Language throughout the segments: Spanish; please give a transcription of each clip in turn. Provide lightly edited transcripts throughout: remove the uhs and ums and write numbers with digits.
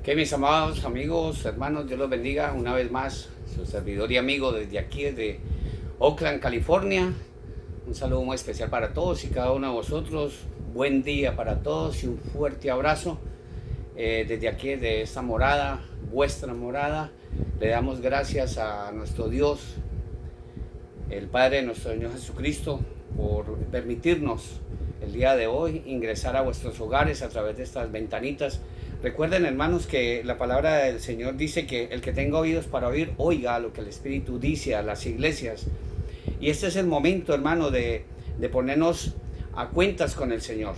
Ok, mis amados amigos, hermanos, Dios los bendiga una vez más. Su servidor y amigo desde aquí, desde Oakland, California. Un saludo muy especial para todos y cada uno de vosotros. Buen día para todos y un fuerte abrazo. Desde aquí, de esta morada, vuestra morada, le damos gracias a nuestro Dios, el Padre de nuestro Señor Jesucristo, por permitirnos el día de hoy ingresar a vuestros hogares a través de estas ventanitas. Recuerden, hermanos, que la palabra del Señor dice que el que tenga oídos para oír, oiga lo que el Espíritu dice a las iglesias. Y este es el momento, hermano, de ponernos a cuentas con el Señor.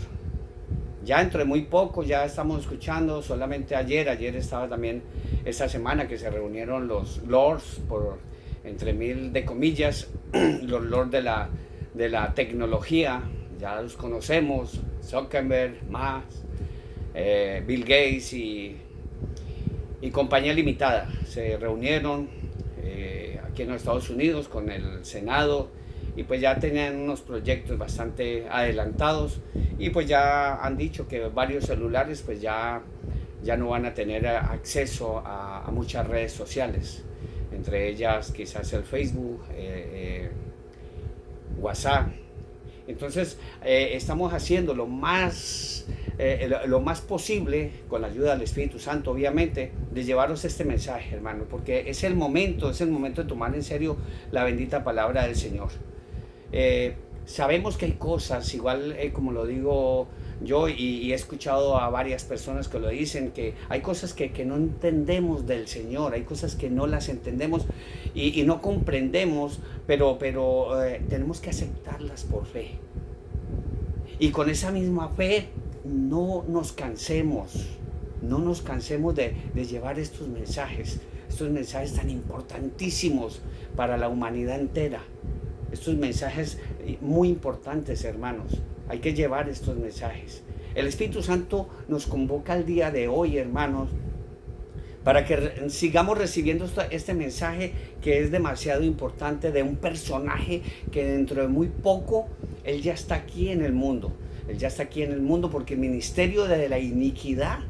Ya dentro de muy poco, ya estamos escuchando, solamente ayer estaba también esta semana que se reunieron los lords, por entre mil de comillas, los lords de la tecnología. Ya los conocemos: Zuckerberg, Musk, Bill Gates y compañía limitada. Se reunieron aquí en los Estados Unidos con el Senado y pues ya tenían unos proyectos bastante adelantados y pues ya han dicho que varios celulares pues ya no van a tener acceso a muchas redes sociales, entre ellas quizás el Facebook, WhatsApp. Entonces estamos haciendo lo más posible, con la ayuda del Espíritu Santo, obviamente, de llevaros este mensaje, hermano, porque es el momento de tomar en serio la bendita palabra del Señor. Sabemos que hay cosas, igual como lo digo yo, y he escuchado a varias personas que lo dicen, que hay cosas que no entendemos del Señor, hay cosas que no las entendemos y no comprendemos, pero tenemos que aceptarlas por fe. Y con esa misma fe no nos cansemos de llevar estos mensajes tan importantísimos para la humanidad entera. Estos mensajes muy importantes, hermanos. Hay que llevar estos mensajes. El Espíritu Santo nos convoca el día de hoy, hermanos, para que sigamos recibiendo este mensaje que es demasiado importante, de un personaje que dentro de muy poco, él ya está aquí en el mundo. Él ya está aquí en el mundo porque el ministerio de la iniquidad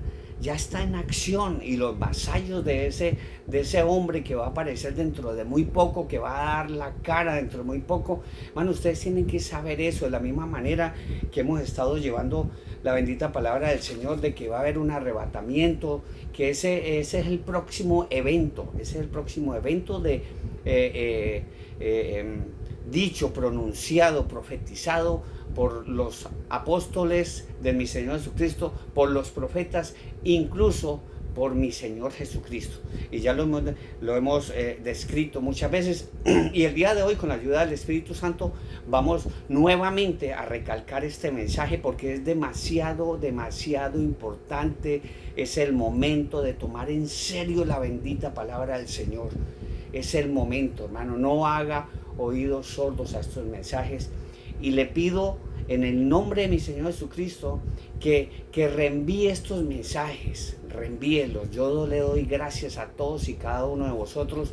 ya está en acción, y los vasallos de ese hombre que va a aparecer dentro de muy poco, que va a dar la cara dentro de muy poco, bueno, ustedes tienen que saber eso. De la misma manera que hemos estado llevando la bendita palabra del Señor, de que va a haber un arrebatamiento, que ese es el próximo evento, dicho, pronunciado, profetizado por los apóstoles de mi Señor Jesucristo, por los profetas, incluso por mi Señor Jesucristo. Y ya lo hemos descrito muchas veces. Y el día de hoy, con la ayuda del Espíritu Santo, vamos nuevamente a recalcar este mensaje porque es demasiado importante. Es el momento de tomar en serio la bendita palabra del Señor. Es el momento, hermano. No haga oídos sordos a estos mensajes. Y le pido en el nombre de mi Señor Jesucristo que reenvíe estos mensajes, reenvíelos. Yo le doy gracias a todos y cada uno de vosotros.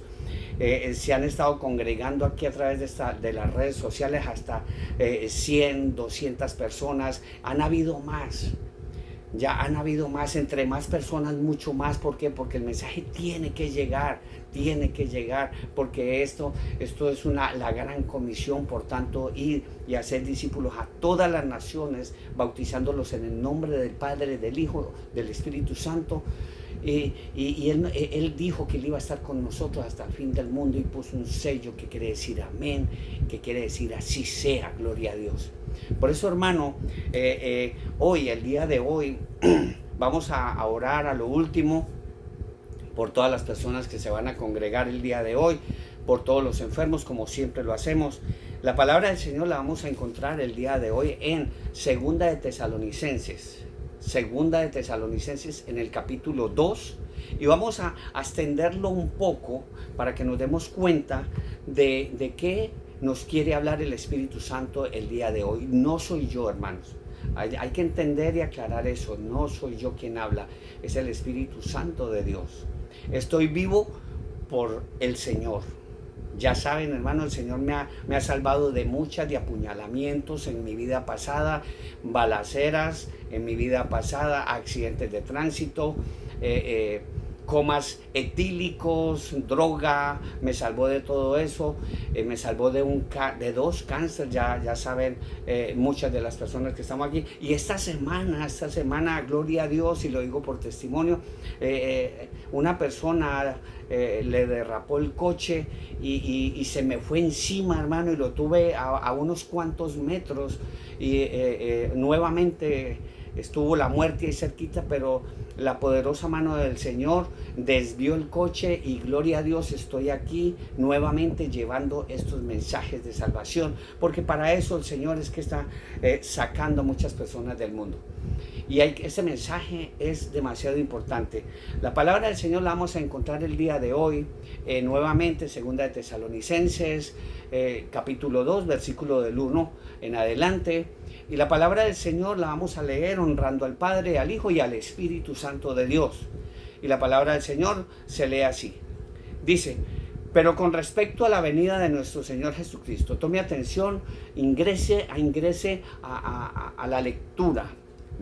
Se han estado congregando aquí a través de las redes sociales hasta 100, 200 personas. Han habido más. Ya han habido más, entre más personas, mucho más. ¿Por qué? Porque el mensaje tiene que llegar, porque esto es la gran comisión. Por tanto, ir y hacer discípulos a todas las naciones, bautizándolos en el nombre del Padre, del Hijo, del Espíritu Santo. Y él dijo que él iba a estar con nosotros hasta el fin del mundo, y puso un sello que quiere decir amén, que quiere decir así sea, gloria a Dios. Por eso, hermano, hoy, el día de hoy, vamos a orar a lo último por todas las personas que se van a congregar el día de hoy, por todos los enfermos, como siempre lo hacemos. La palabra del Señor la vamos a encontrar el día de hoy en Segunda de Tesalonicenses en el capítulo 2, y vamos a extenderlo un poco para que nos demos cuenta de qué nos quiere hablar el Espíritu Santo el día de hoy. No soy yo, hermanos. Hay que entender y aclarar eso. No soy yo quien habla, es el Espíritu Santo de Dios. Estoy vivo por el Señor. Ya saben, hermano, el Señor me ha salvado de muchas, de apuñalamientos en mi vida pasada, balaceras en mi vida pasada, accidentes de tránsito, comas etílicos, droga, me salvó de todo eso, me salvó de 2 cánceres, ya saben muchas de las personas que estamos aquí. Y esta semana, gloria a Dios, y lo digo por testimonio, una persona le derrapó el coche y se me fue encima, hermano, y lo tuve a unos cuantos metros, y nuevamente estuvo la muerte ahí cerquita, pero la poderosa mano del Señor desvió el coche, y gloria a Dios, estoy aquí nuevamente llevando estos mensajes de salvación, porque para eso el Señor es que está sacando a muchas personas del mundo. Y ese mensaje es demasiado importante. La palabra del Señor la vamos a encontrar el día de hoy, nuevamente, segunda de Tesalonicenses, capítulo 2, versículo del 1 en adelante. Y la palabra del Señor la vamos a leer honrando al Padre, al Hijo y al Espíritu Santo de Dios. Y la palabra del Señor se lee así. Dice: pero con respecto a la venida de nuestro Señor Jesucristo, tome atención, ingrese a la lectura.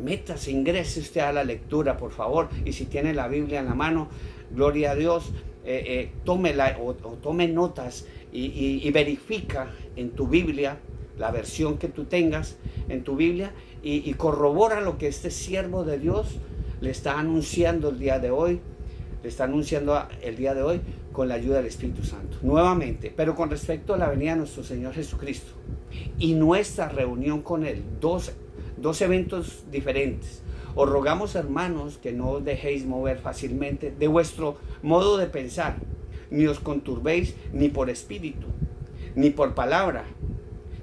Métase, ingrese usted a la lectura, por favor. Y si tiene la Biblia en la mano, gloria a Dios, tómela o tome notas y verifica en tu Biblia, la versión que tú tengas en tu Biblia, y corrobora lo que este siervo de Dios le está anunciando el día de hoy, con la ayuda del Espíritu Santo. Nuevamente, pero con respecto a la venida de nuestro Señor Jesucristo y nuestra reunión con Él, dos eventos diferentes. Os rogamos, hermanos, que no os dejéis mover fácilmente de vuestro modo de pensar, ni os conturbéis ni por espíritu, ni por palabra,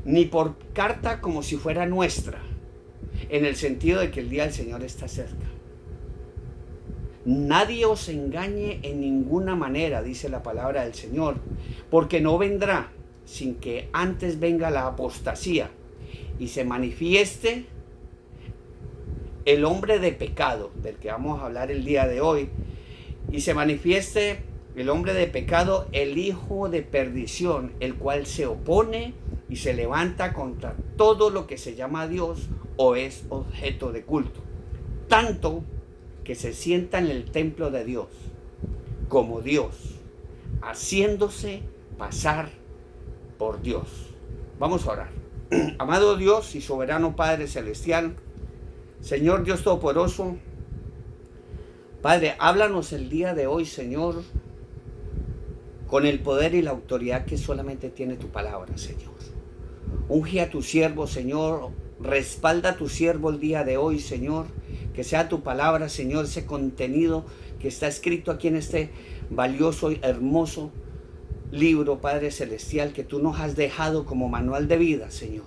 ni por carta como si fuera nuestra, en el sentido de que el día del Señor está cerca. Nadie os engañe en ninguna manera, dice la palabra del Señor, porque no vendrá sin que antes venga la apostasía y se manifieste el hombre de pecado, del que vamos a hablar el día de hoy, y se manifieste el hombre de pecado, el hijo de perdición, el cual se opone y se levanta contra todo lo que se llama Dios o es objeto de culto, tanto que se sienta en el templo de Dios como Dios, haciéndose pasar por Dios. Vamos a orar. Amado Dios y soberano Padre Celestial, Señor Dios Todopoderoso, Padre, háblanos el día de hoy, Señor, con el poder y la autoridad que solamente tiene tu palabra, Señor. Unge a tu siervo, Señor, respalda a tu siervo el día de hoy, Señor, que sea tu palabra, Señor, ese contenido que está escrito aquí en este valioso y hermoso libro, Padre Celestial, que tú nos has dejado como manual de vida, Señor.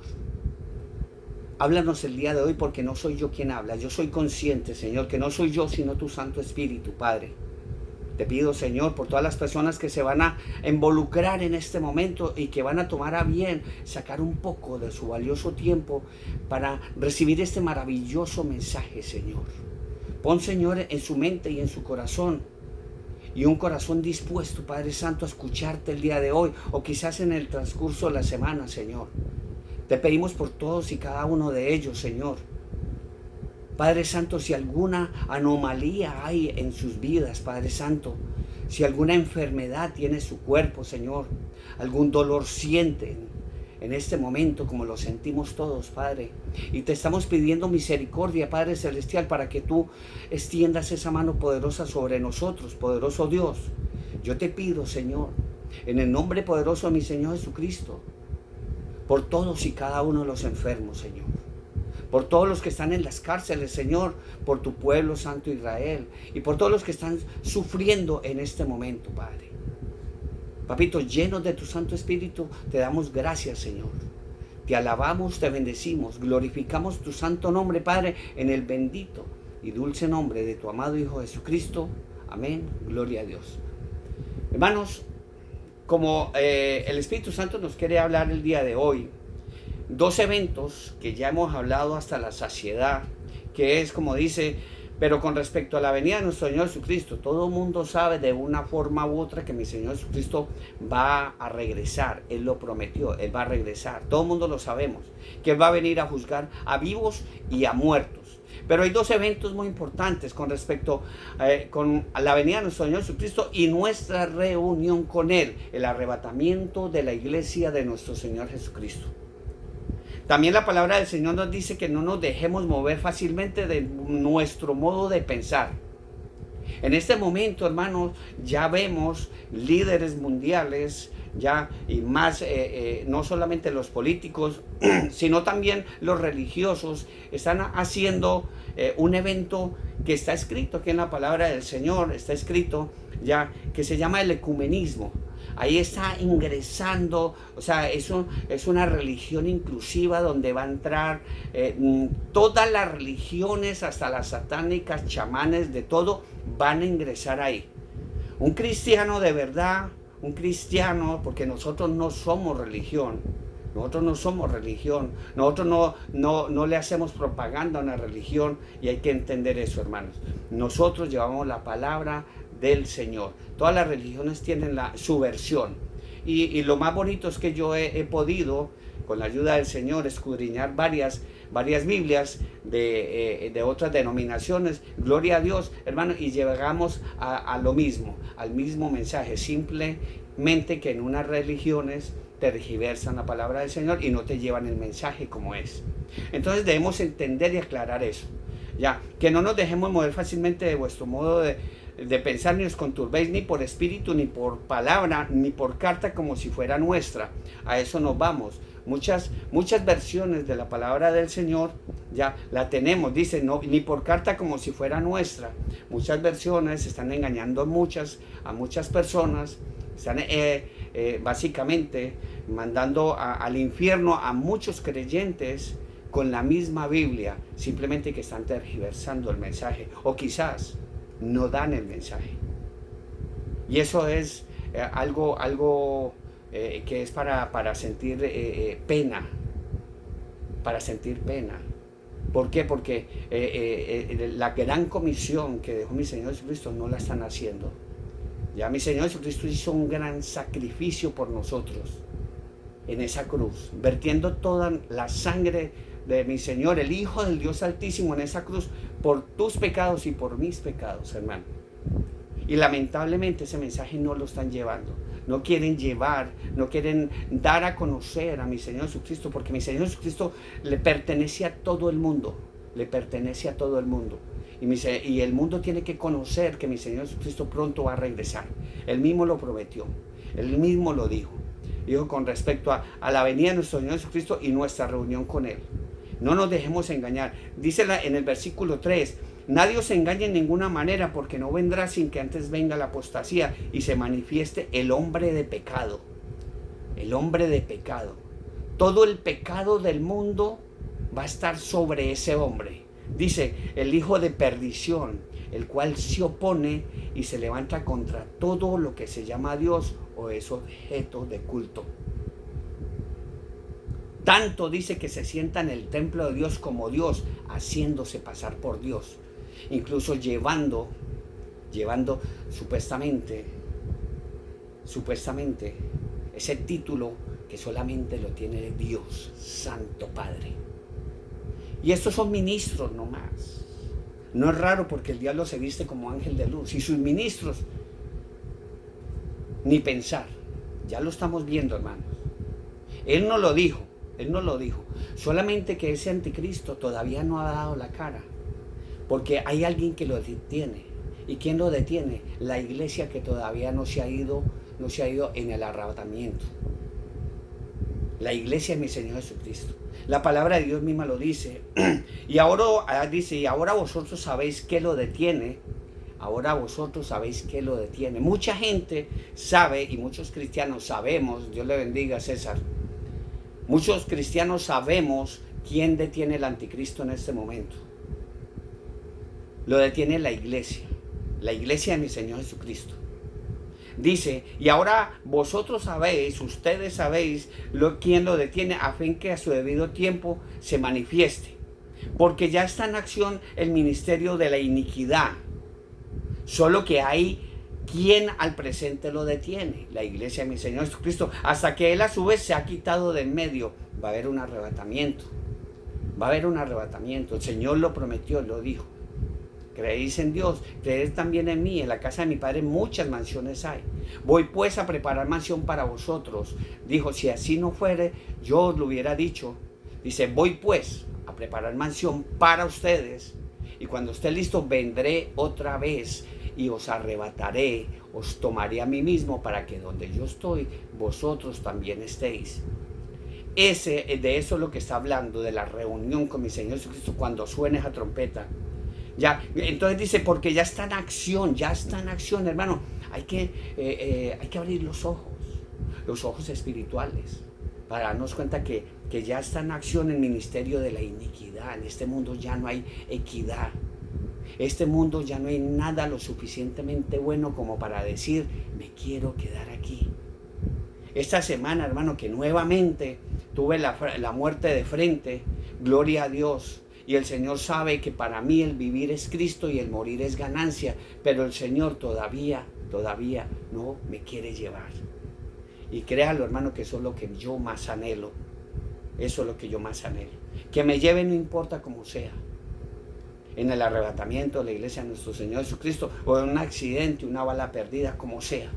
Háblanos el día de hoy, porque no soy yo quien habla. Yo soy consciente, Señor, que no soy yo, sino tu Santo Espíritu, Padre. Te pido, Señor, por todas las personas que se van a involucrar en este momento y que van a tomar a bien sacar un poco de su valioso tiempo para recibir este maravilloso mensaje, Señor. Pon, Señor, en su mente y en su corazón, y un corazón dispuesto, Padre Santo, a escucharte el día de hoy, o quizás en el transcurso de la semana, Señor. Te pedimos por todos y cada uno de ellos, Señor. Padre Santo, si alguna anomalía hay en sus vidas, Padre Santo, si alguna enfermedad tiene su cuerpo, Señor, algún dolor sienten en este momento como lo sentimos todos, Padre, y te estamos pidiendo misericordia, Padre Celestial, para que tú extiendas esa mano poderosa sobre nosotros, poderoso Dios. Yo te pido, Señor, en el nombre poderoso de mi Señor Jesucristo, por todos y cada uno de los enfermos, Señor, por todos los que están en las cárceles, Señor, por tu pueblo santo Israel, y por todos los que están sufriendo en este momento, Padre. Papito, llenos de tu Santo Espíritu, te damos gracias, Señor. Te alabamos, te bendecimos, glorificamos tu santo nombre, Padre, en el bendito y dulce nombre de tu amado Hijo Jesucristo. Amén, gloria a Dios. Hermanos, como el Espíritu Santo nos quiere hablar el día de hoy, dos eventos que ya hemos hablado hasta la saciedad, que es como dice, pero con respecto a la venida de nuestro Señor Jesucristo, todo el mundo sabe de una forma u otra que mi Señor Jesucristo va a regresar. Él lo prometió, Él va a regresar. Todo el mundo lo sabemos, que Él va a venir a juzgar a vivos y a muertos. Pero hay dos eventos muy importantes con respecto con la venida de nuestro Señor Jesucristo y nuestra reunión con Él, el arrebatamiento de la iglesia de nuestro Señor Jesucristo. También la palabra del Señor nos dice que no nos dejemos mover fácilmente de nuestro modo de pensar. En este momento, hermanos, ya vemos líderes mundiales, ya y más, no solamente los políticos, sino también los religiosos, están haciendo un evento que está escrito aquí en la palabra del Señor, está escrito ya, que se llama el ecumenismo. Ahí está ingresando, o sea, es una religión inclusiva donde va a entrar todas las religiones, hasta las satánicas, chamanes, de todo, van a ingresar ahí. Un cristiano de verdad, un cristiano, porque nosotros no somos religión, nosotros no le hacemos propaganda a una religión, y hay que entender eso, hermanos. Nosotros llevamos la palabra del Señor. Todas las religiones tienen su versión, y lo más bonito es que yo he podido, con la ayuda del Señor, escudriñar varias Biblias de otras denominaciones, gloria a Dios, hermano, y llegamos a lo mismo, al mismo mensaje, simplemente que en unas religiones tergiversan la palabra del Señor y no te llevan el mensaje como es. Entonces debemos entender y aclarar eso, ya, que no nos dejemos mover fácilmente de vuestro modo de pensar, ni os conturbéis ni por espíritu, ni por palabra, ni por carta como si fuera nuestra. A eso nos vamos. Muchas versiones de la palabra del Señor ya la tenemos, dice, no, ni por carta como si fuera nuestra. Muchas versiones están engañando a muchas personas, están básicamente mandando al infierno a muchos creyentes con la misma Biblia, simplemente que están tergiversando el mensaje, o quizás no dan el mensaje. Y eso es algo que es para sentir pena, ¿Por qué? Porque la gran comisión que dejó mi Señor Jesucristo no la están haciendo. Ya mi Señor Jesucristo hizo un gran sacrificio por nosotros en esa cruz, vertiendo toda la sangre de mi Señor, el Hijo del Dios Altísimo, en esa cruz, por tus pecados y por mis pecados, hermano. Y lamentablemente ese mensaje no lo están llevando. No quieren dar a conocer a mi Señor Jesucristo, porque mi Señor Jesucristo le pertenece a todo el mundo. Y el mundo tiene que conocer que mi Señor Jesucristo pronto va a regresar. Él mismo lo prometió, Él mismo lo dijo. Dijo con respecto a la venida de nuestro Señor Jesucristo y nuestra reunión con Él. No nos dejemos engañar. Dice en el versículo 3, nadie os engañe en ninguna manera, porque no vendrá sin que antes venga la apostasía y se manifieste el hombre de pecado. El hombre de pecado. Todo el pecado del mundo va a estar sobre ese hombre. Dice, el hijo de perdición, el cual se opone y se levanta contra todo lo que se llama Dios o es objeto de culto. Tanto dice que se sienta en el templo de Dios como Dios, haciéndose pasar por Dios. Incluso llevando supuestamente ese título que solamente lo tiene Dios, Santo Padre. Y estos son ministros nomás. No es raro, porque el diablo se viste como ángel de luz. Y sus ministros, ni pensar. Ya lo estamos viendo, hermanos. Él no lo dijo. Solamente que ese anticristo todavía no ha dado la cara. Porque hay alguien que lo detiene. ¿Y quién lo detiene? La iglesia, que todavía no se ha ido en el arrebatamiento. La iglesia de mi Señor Jesucristo. La palabra de Dios misma lo dice. Y ahora vosotros sabéis qué lo detiene. Mucha gente sabe, y muchos cristianos sabemos, Dios le bendiga, César. Muchos cristianos sabemos quién detiene el anticristo en este momento. Lo detiene la iglesia de mi Señor Jesucristo. Dice, y ahora ustedes sabéis quién lo detiene, a fin que a su debido tiempo se manifieste. Porque ya está en acción el ministerio de la iniquidad. Solo que hay quien al presente lo detiene, la iglesia de mi Señor Jesucristo, hasta que Él a su vez se ha quitado de en medio. Va a haber un arrebatamiento. Va a haber un arrebatamiento. El Señor lo prometió, lo dijo. Creéis en Dios, creed también en mí. En la casa de mi Padre muchas mansiones hay. Voy pues a preparar mansión para vosotros. Dijo, si así no fuere, yo os lo hubiera dicho. Dice, voy pues a preparar mansión para ustedes. Y cuando esté listo, vendré otra vez y os arrebataré, os tomaré a mí mismo para que donde yo estoy, vosotros también estéis. De eso es lo que está hablando, de la reunión con mi Señor Jesucristo cuando suene esa trompeta. Ya, entonces dice, porque ya está en acción, hermano. Hay que abrir los ojos espirituales, para darnos cuenta que ya está en acción el ministerio de la iniquidad. En este mundo ya no hay equidad. Este mundo ya no hay nada lo suficientemente bueno como para decir, me quiero quedar aquí. Esta semana, hermano, que nuevamente tuve la muerte de frente, gloria a Dios. Y el Señor sabe que para mí el vivir es Cristo y el morir es ganancia, pero el Señor todavía no me quiere llevar. Y créalo, hermano, que eso es lo que yo más anhelo. Eso es lo que yo más anhelo. Que me lleve no importa cómo sea. En el arrebatamiento de la iglesia de nuestro Señor Jesucristo, o en un accidente, una bala perdida, como sea.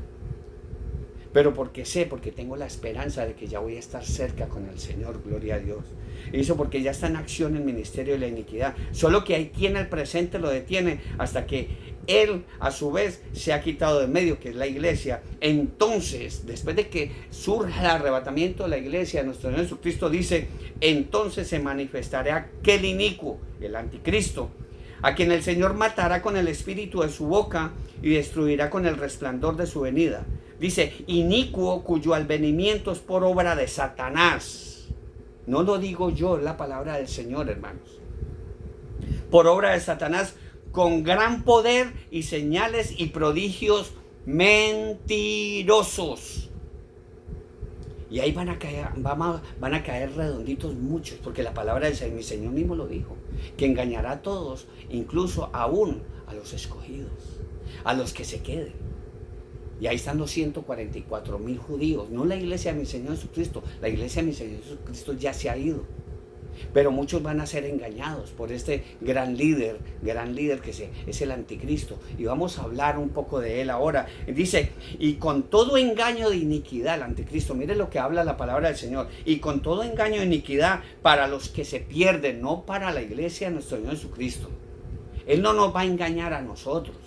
Pero porque tengo la esperanza de que ya voy a estar cerca con el Señor, gloria a Dios. Y eso porque ya está en acción el ministerio de la iniquidad. Solo que hay quien el presente lo detiene hasta que Él a su vez se ha quitado de medio, que es la iglesia. Entonces, después de que surja el arrebatamiento de la iglesia, nuestro Señor Jesucristo dice, entonces se manifestará aquel inicuo, el anticristo, a quien el Señor matará con el espíritu de su boca y destruirá con el resplandor de su venida. Dice, inicuo cuyo advenimiento es por obra de Satanás. No lo digo yo, es la palabra del Señor, hermanos. Por obra de Satanás, con gran poder y señales y prodigios mentirosos. Y ahí van a caer redonditos muchos, porque la palabra del Señor, mi Señor mismo lo dijo, que engañará a todos, incluso aún a los escogidos, a los que se queden. Y ahí están los 144,000 judíos, no la iglesia de mi Señor Jesucristo. La iglesia de mi Señor Jesucristo ya se ha ido. Pero muchos van a ser engañados por este gran líder que es el anticristo. Y vamos a hablar un poco de él ahora. Dice, y con todo engaño de iniquidad, el anticristo, mire lo que habla la palabra del Señor. Y con todo engaño de iniquidad para los que se pierden, no para la iglesia de nuestro Señor Jesucristo. Él no nos va a engañar a nosotros,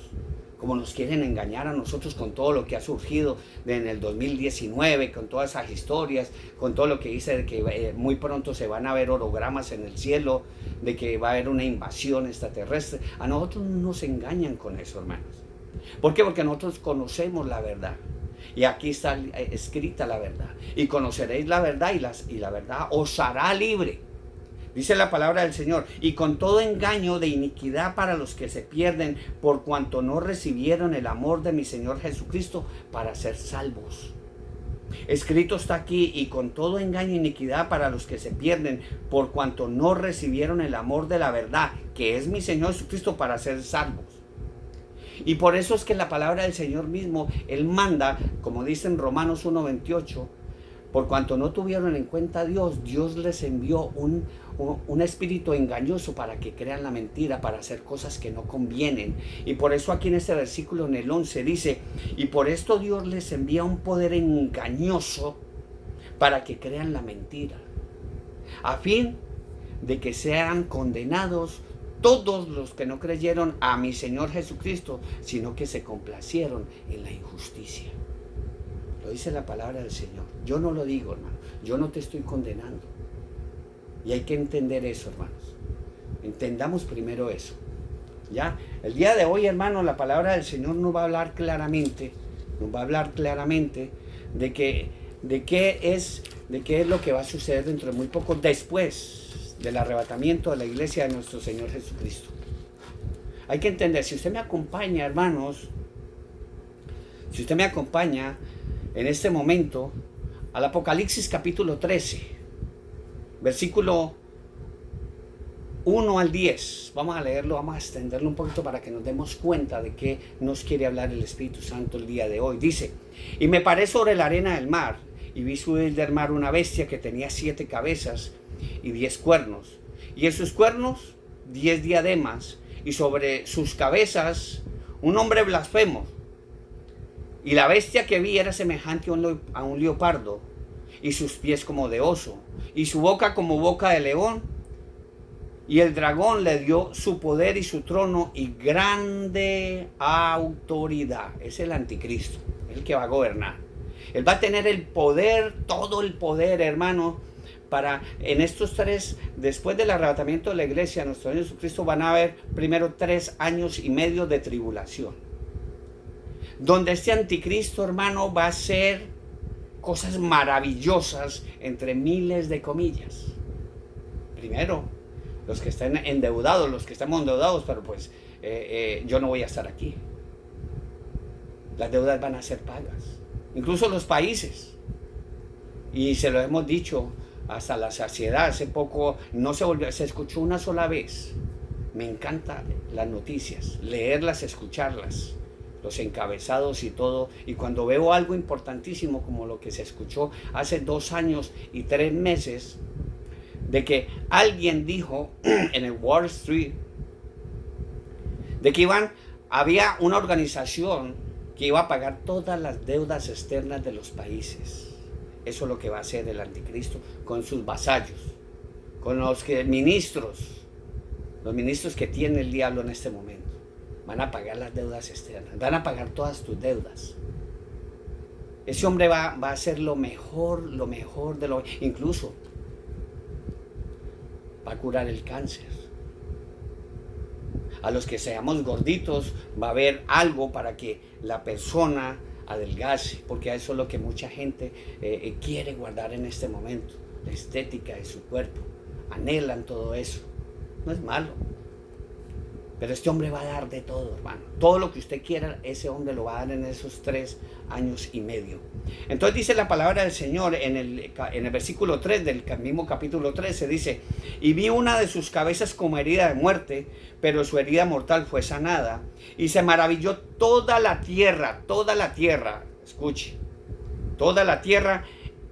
como nos quieren engañar a nosotros con todo lo que ha surgido en el 2019, con todas esas historias, con todo lo que dice de que muy pronto se van a ver hologramas en el cielo, de que va a haber una invasión extraterrestre. A nosotros no nos engañan con eso, hermanos. ¿Por qué? Porque nosotros conocemos la verdad. Y aquí está escrita la verdad. Y conoceréis la verdad y la verdad os hará libre. Dice la palabra del Señor, y con todo engaño de iniquidad para los que se pierden, por cuanto no recibieron el amor de mi Señor Jesucristo para ser salvos. Escrito está aquí, y con todo engaño de iniquidad para los que se pierden, por cuanto no recibieron el amor de la verdad, que es mi Señor Jesucristo, para ser salvos. Y por eso es que la palabra del Señor mismo, Él manda, como dice en Romanos 1:28, por cuanto no tuvieron en cuenta a Dios, Dios les envió un espíritu engañoso para que crean la mentira, para hacer cosas que no convienen. Y por eso aquí en este versículo, en el 11, dice, y por esto Dios les envía un poder engañoso para que crean la mentira, a fin de que sean condenados todos los que no creyeron a mi Señor Jesucristo, sino que se complacieron en la injusticia. Lo dice la palabra del Señor. Yo no lo digo, hermano. Yo no te estoy condenando. Y hay que entender eso, hermanos. Entendamos primero eso. ¿Ya? El día de hoy, hermano, la palabra del Señor nos va a hablar claramente. Nos va a hablar claramente de qué es lo que va a suceder dentro de muy poco, después del arrebatamiento de la iglesia de nuestro Señor Jesucristo. Hay que entender, si usted me acompaña, hermanos, si usted me acompaña en este momento al Apocalipsis capítulo 13, versículo 1 al 10. Vamos a leerlo, vamos a extenderlo un poquito para que nos demos cuenta de qué nos quiere hablar el Espíritu Santo el día de hoy. Dice, y me paré sobre la arena del mar, y vi subir del mar una bestia que tenía 7 cabezas y 10 cuernos, y en sus cuernos 10 diademas, y sobre sus cabezas un hombre blasfemo. Y la bestia que vi era semejante a un leopardo, y sus pies como de oso, y su boca como boca de león. Y el dragón le dio su poder y su trono y grande autoridad. Es el anticristo, el que va a gobernar. Él va a tener el poder, todo el poder, hermano, para en estos 3, después del arrebatamiento de la iglesia, nuestro Señor Jesucristo, van a haber primero 3 años y medio de tribulación. Donde este anticristo, hermano, va a hacer cosas maravillosas, entre miles de comillas. Primero, los que estén endeudados, los que estamos endeudados, pero pues yo no voy a estar aquí. Las deudas van a ser pagas, incluso los países. Y se lo hemos dicho hasta la saciedad. Hace poco no se escuchó una sola vez. Me encantan las noticias, leerlas, escucharlas, los encabezados y todo. Y cuando veo algo importantísimo como lo que se escuchó hace 2 años y 3 meses, de que alguien dijo en el Wall Street de que había una organización que iba a pagar todas las deudas externas de los países. Eso es lo que va a hacer el anticristo con sus vasallos, con los ministros que tiene el diablo en este momento. Van a pagar las deudas externas, van a pagar todas tus deudas. Ese hombre va a hacer lo mejor de lo... Incluso va a curar el cáncer. A los que seamos gorditos va a haber algo para que la persona adelgace, porque eso es lo que mucha gente quiere guardar en este momento, la estética de su cuerpo, anhelan todo eso. No es malo, pero este hombre va a dar de todo, hermano. Todo lo que usted quiera, ese hombre lo va a dar en esos 3 años y medio. Entonces dice la palabra del Señor en el versículo 3 del mismo capítulo 13, dice: y vi una de sus cabezas como herida de muerte, pero su herida mortal fue sanada. Y se maravilló toda la tierra, escuche, toda la tierra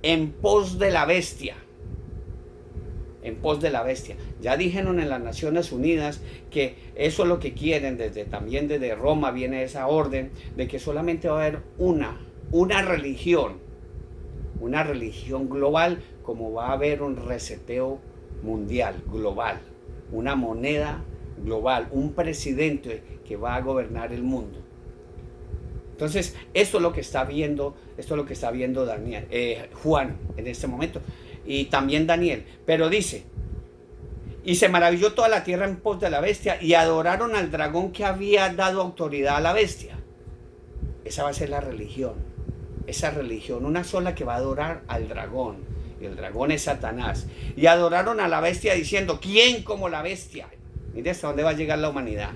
en pos de la bestia. En pos de la bestia. Ya dijeron en las Naciones Unidas que eso es lo que quieren, también desde Roma viene esa orden de que solamente va a haber una religión global, como va a haber un reseteo mundial, global, una moneda global, un presidente que va a gobernar el mundo. Entonces, esto es lo que está viendo, Juan en este momento, y también Daniel. Pero dice: y se maravilló toda la tierra en pos de la bestia, y adoraron al dragón que había dado autoridad a la bestia. Esa va a ser la religión, esa religión, una sola, que va a adorar al dragón, y el dragón es Satanás. Y adoraron a la bestia diciendo: ¿quién como la bestia? Mire hasta dónde va a llegar la humanidad.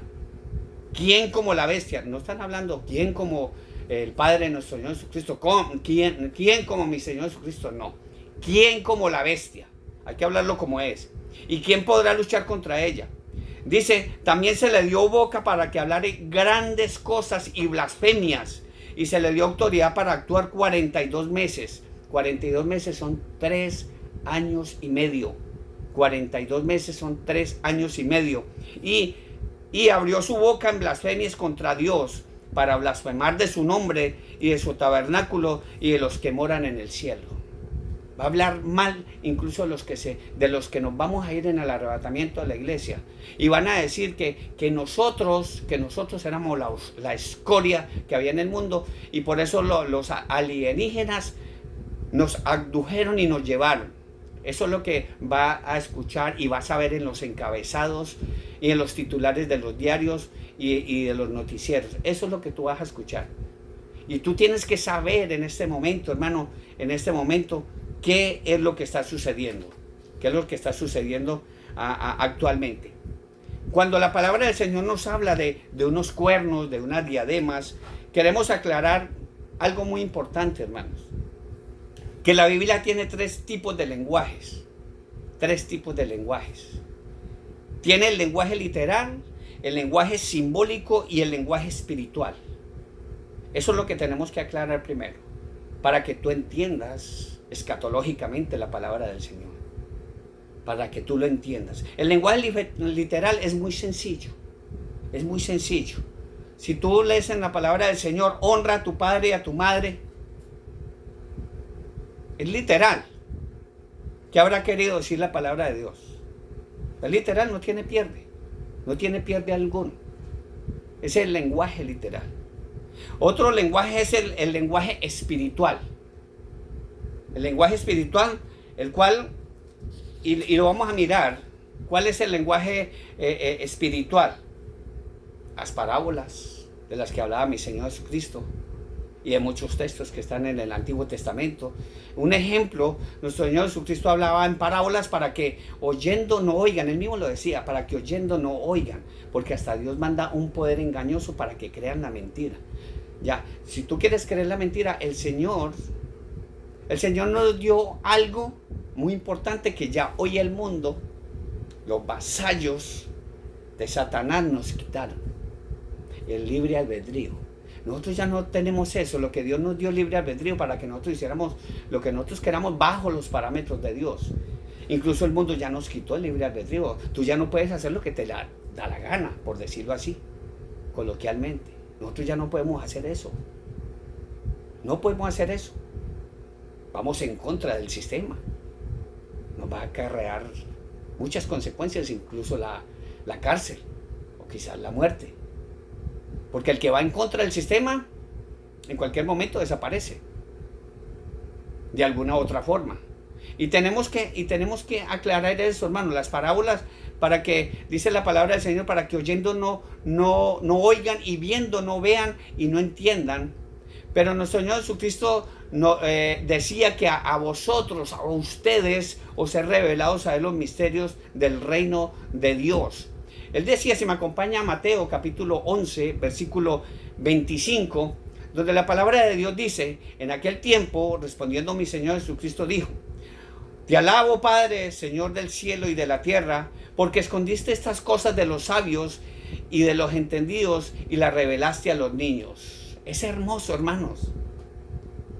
¿Quién como la bestia? No están hablando quién como el Padre de nuestro Señor Jesucristo. ¿Quién como mi Señor Jesucristo? No. ¿Quién como la bestia? Hay que hablarlo como es. ¿Y quién podrá luchar contra ella? Dice: también se le dio boca para que hablare grandes cosas y blasfemias. Y se le dio autoridad para actuar 42 meses. 42 meses son 3 años y medio. 42 meses son 3 años y medio. Y abrió su boca en blasfemias contra Dios, para blasfemar de su nombre y de su tabernáculo y de los que moran en el cielo. Va a hablar mal incluso de los que nos vamos a ir en el arrebatamiento de la iglesia. Y van a decir que nosotros éramos la escoria que había en el mundo, y por eso los alienígenas nos abdujeron y nos llevaron. Eso es lo que va a escuchar y vas a ver en los encabezados y en los titulares de los diarios y de los noticieros. Eso es lo que tú vas a escuchar. Y tú tienes que saber en este momento, hermano, qué es lo que está sucediendo. ¿Qué es lo que está sucediendo actualmente? Cuando la palabra del Señor nos habla de unos cuernos, de unas diademas, queremos aclarar algo muy importante, hermanos. Que la Biblia tiene 3 tipos de lenguajes. 3 tipos de lenguajes. Tiene el lenguaje literal, el lenguaje simbólico y el lenguaje espiritual. Eso es lo que tenemos que aclarar primero, para que tú entiendas escatológicamente la palabra del Señor. para que tú lo entiendas. El lenguaje literal es muy sencillo. Es muy sencillo. Si tú lees en la palabra del Señor, honra a tu padre y a tu madre, es literal. ¿Qué habrá querido decir la palabra de Dios? Es literal, no tiene pierde. No tiene pierde alguno. Es el lenguaje literal. Otro lenguaje es el lenguaje espiritual. El lenguaje espiritual, el cual, y lo vamos a mirar, ¿cuál es el lenguaje espiritual? Las parábolas de las que hablaba mi Señor Jesucristo y de muchos textos que están en el Antiguo Testamento. Un ejemplo, nuestro Señor Jesucristo hablaba en parábolas para que oyendo no oigan. Él mismo lo decía, para que oyendo no oigan, porque hasta Dios manda un poder engañoso para que crean la mentira. Ya, si tú quieres creer la mentira, el Señor nos dio algo muy importante que ya hoy el mundo, los vasallos de Satanás nos quitaron: el libre albedrío. Nosotros ya no tenemos eso. Lo que Dios nos dio, libre albedrío, para que nosotros hiciéramos lo que nosotros queramos bajo los parámetros de Dios. Incluso el mundo ya nos quitó el libre albedrío. Tú ya no puedes hacer lo que te da la gana, por decirlo así, coloquialmente. Nosotros ya no podemos hacer eso. No podemos hacer eso. Vamos en contra del sistema. Nos va a acarrear muchas consecuencias, incluso la cárcel o quizás la muerte. Porque el que va en contra del sistema en cualquier momento desaparece de alguna u otra forma. Y tenemos que aclarar eso, hermano. Las parábolas, para que, dice la palabra del Señor, para que oyendo no oigan, y viendo no vean y no entiendan. Pero nuestro Señor Jesucristo decía que a vosotros, a ustedes, os he revelado saber los misterios del reino de Dios. Él decía, si me acompaña a Mateo capítulo 11, versículo 25, donde la palabra de Dios dice: en aquel tiempo, respondiendo mi Señor Jesucristo, dijo: te alabo, Padre, Señor del cielo y de la tierra, porque escondiste estas cosas de los sabios y de los entendidos y las revelaste a los niños. Es hermoso, hermanos.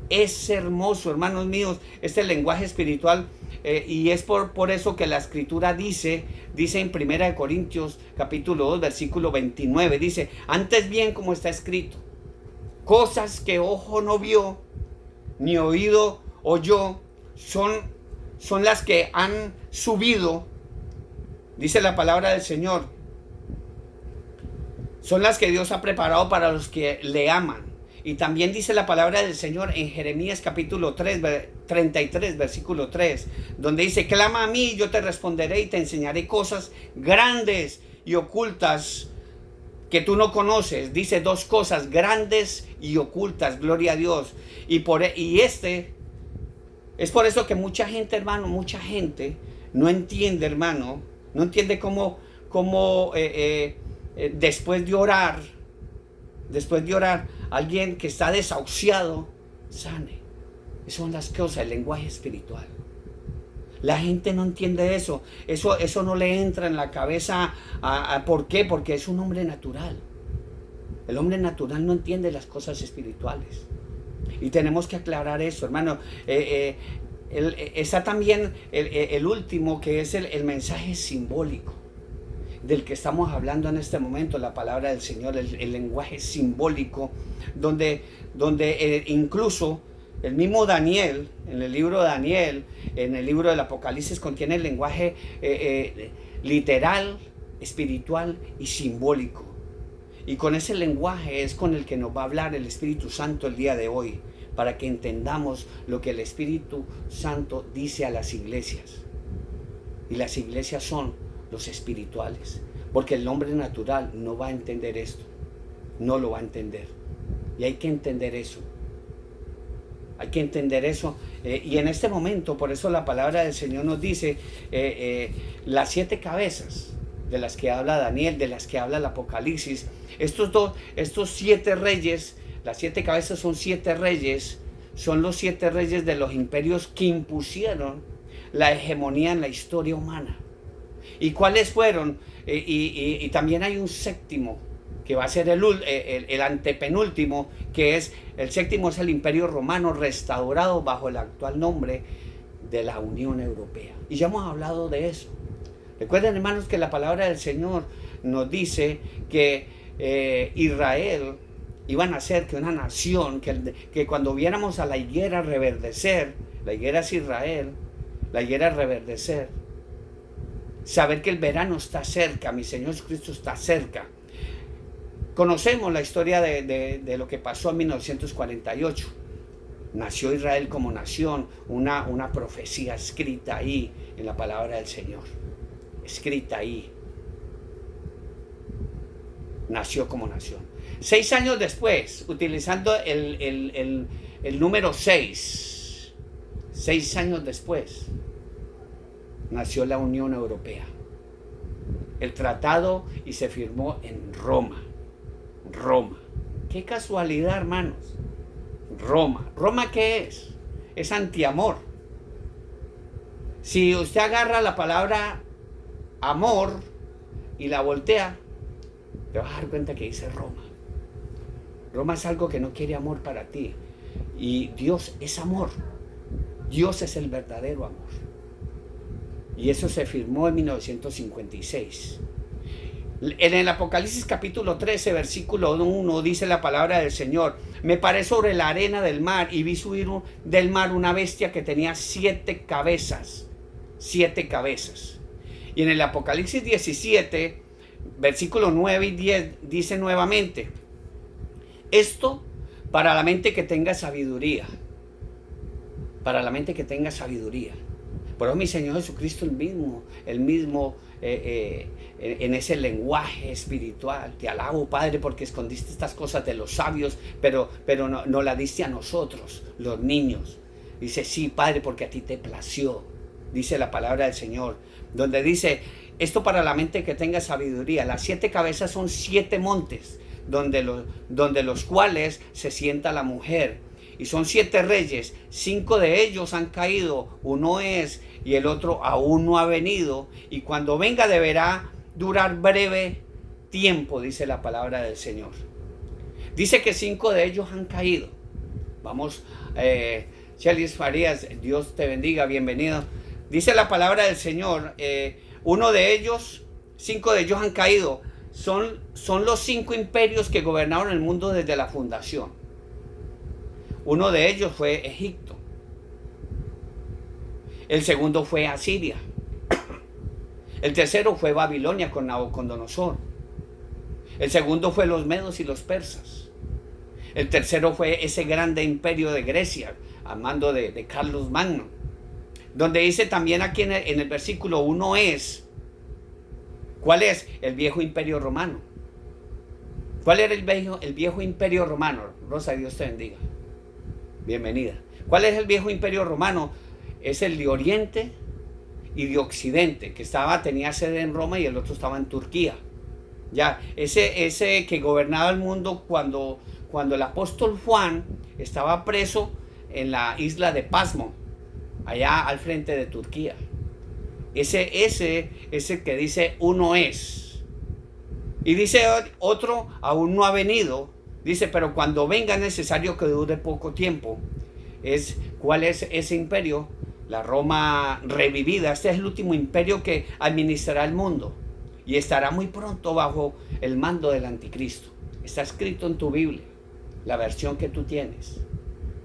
Es hermoso, hermanos míos, este lenguaje espiritual. Y es por eso que la Escritura dice en 1 Corintios capítulo 2, versículo 29, dice: antes bien, como está escrito, cosas que ojo no vio, ni oído oyó, son las que han subido, dice la palabra del Señor, son las que Dios ha preparado para los que le aman. Y también dice la palabra del Señor en Jeremías capítulo 33, versículo 3, donde dice: clama a mí y yo te responderé y te enseñaré cosas grandes y ocultas que tú no conoces. Dice dos cosas grandes y ocultas, gloria a Dios. Y es por eso que mucha gente, hermano, mucha gente no entiende, hermano, no entiende cómo después de orar, alguien que está desahuciado sane. Esas son las cosas, el lenguaje espiritual. La gente no entiende eso. Eso no le entra en la cabeza. ¿Por qué? Porque es un hombre natural. El hombre natural no entiende las cosas espirituales. Y tenemos que aclarar eso, hermano. Está también el último, que es el mensaje simbólico, del que estamos hablando en este momento, la palabra del Señor, el lenguaje simbólico, donde incluso el mismo Daniel, en el libro de Daniel, en el libro del Apocalipsis, contiene el lenguaje literal, espiritual y simbólico. Y con ese lenguaje es con el que nos va a hablar el Espíritu Santo el día de hoy, para que entendamos lo que el Espíritu Santo dice a las iglesias. Y las iglesias son los espirituales, porque el hombre natural no va a entender esto, no lo va a entender, y hay que entender eso, y en este momento, por eso la palabra del Señor nos dice las 7 cabezas de las que habla Daniel, de las que habla el Apocalipsis. Estos 7 reyes, las 7 cabezas son 7 reyes, son los 7 reyes de los imperios que impusieron la hegemonía en la historia humana. ¿Y cuáles fueron? Y también hay un séptimo, que va a ser el antepenúltimo, que es el séptimo, es el Imperio Romano, restaurado bajo el actual nombre de la Unión Europea. Y ya hemos hablado de eso. Recuerden, hermanos, que la palabra del Señor nos dice que Israel iba a nacer, que una nación, que cuando viéramos a la higuera reverdecer, la higuera es Israel, la higuera reverdecer, saber que el verano está cerca, mi Señor Jesucristo está cerca. Conocemos la historia de lo que pasó en 1948. Nació Israel como nación, una profecía escrita ahí en la palabra del Señor. Escrita ahí. Nació como nación. 6 años después, utilizando el número 6, 6 años después, nació la Unión Europea. El tratado y se firmó en Roma. Roma. Qué casualidad, hermanos. Roma. ¿Roma qué es? Es antiamor. Si usted agarra la palabra amor y la voltea, te vas a dar cuenta que dice Roma. Roma es algo que no quiere amor para ti. Y Dios es amor. Dios es el verdadero amor. Y eso se firmó en 1956. En el Apocalipsis capítulo 13, versículo 1, dice la palabra del Señor: me paré sobre la arena del mar y vi subir del mar una bestia que tenía 7 cabezas. 7 cabezas. Y en el Apocalipsis 17, versículo 9 y 10, dice nuevamente: esto para la mente que tenga sabiduría. Para la mente que tenga sabiduría. Por eso mi Señor Jesucristo el mismo en ese lenguaje espiritual: te alabo, Padre, porque escondiste estas cosas de los sabios, pero no la diste a nosotros, los niños. Dice: sí, Padre, porque a ti te plació. Dice la palabra del Señor, donde dice: esto para la mente que tenga sabiduría. Las 7 cabezas son 7 montes, donde los cuales se sienta la mujer. Y son 7 reyes, 5 de ellos han caído, uno es y el otro aún no ha venido, y cuando venga deberá durar breve tiempo, dice la palabra del Señor. Dice que 5 de ellos han caído. Vamos, Chelis Farías, Dios te bendiga, bienvenido. Dice la palabra del Señor, uno de ellos, 5 de ellos han caído. Son los 5 imperios que gobernaron el mundo desde la fundación. Uno de ellos fue Egipto. El segundo fue Asiria. El tercero fue Babilonia con Nabucodonosor. El segundo fue los medos y los persas. El tercero fue ese grande imperio de Grecia, a mando de Carlos Magno. Donde dice también aquí en el versículo 1 es, ¿cuál es? El viejo imperio romano. ¿Cuál era el viejo imperio romano? Rosa, Dios te bendiga. Bienvenida. ¿Cuál es el viejo imperio romano? Es el de Oriente y de Occidente, que tenía sede en Roma y el otro estaba en Turquía. Ya, ese que gobernaba el mundo cuando el apóstol Juan estaba preso en la isla de Pasmo, allá al frente de Turquía. Ese que dice uno es. Y dice otro, aún no ha venido. Dice, pero cuando venga es necesario que dure poco tiempo. ¿Cuál es ese imperio? La Roma revivida. Este es el último imperio que administrará el mundo. Y estará muy pronto bajo el mando del anticristo. Está escrito en tu Biblia, la versión que tú tienes.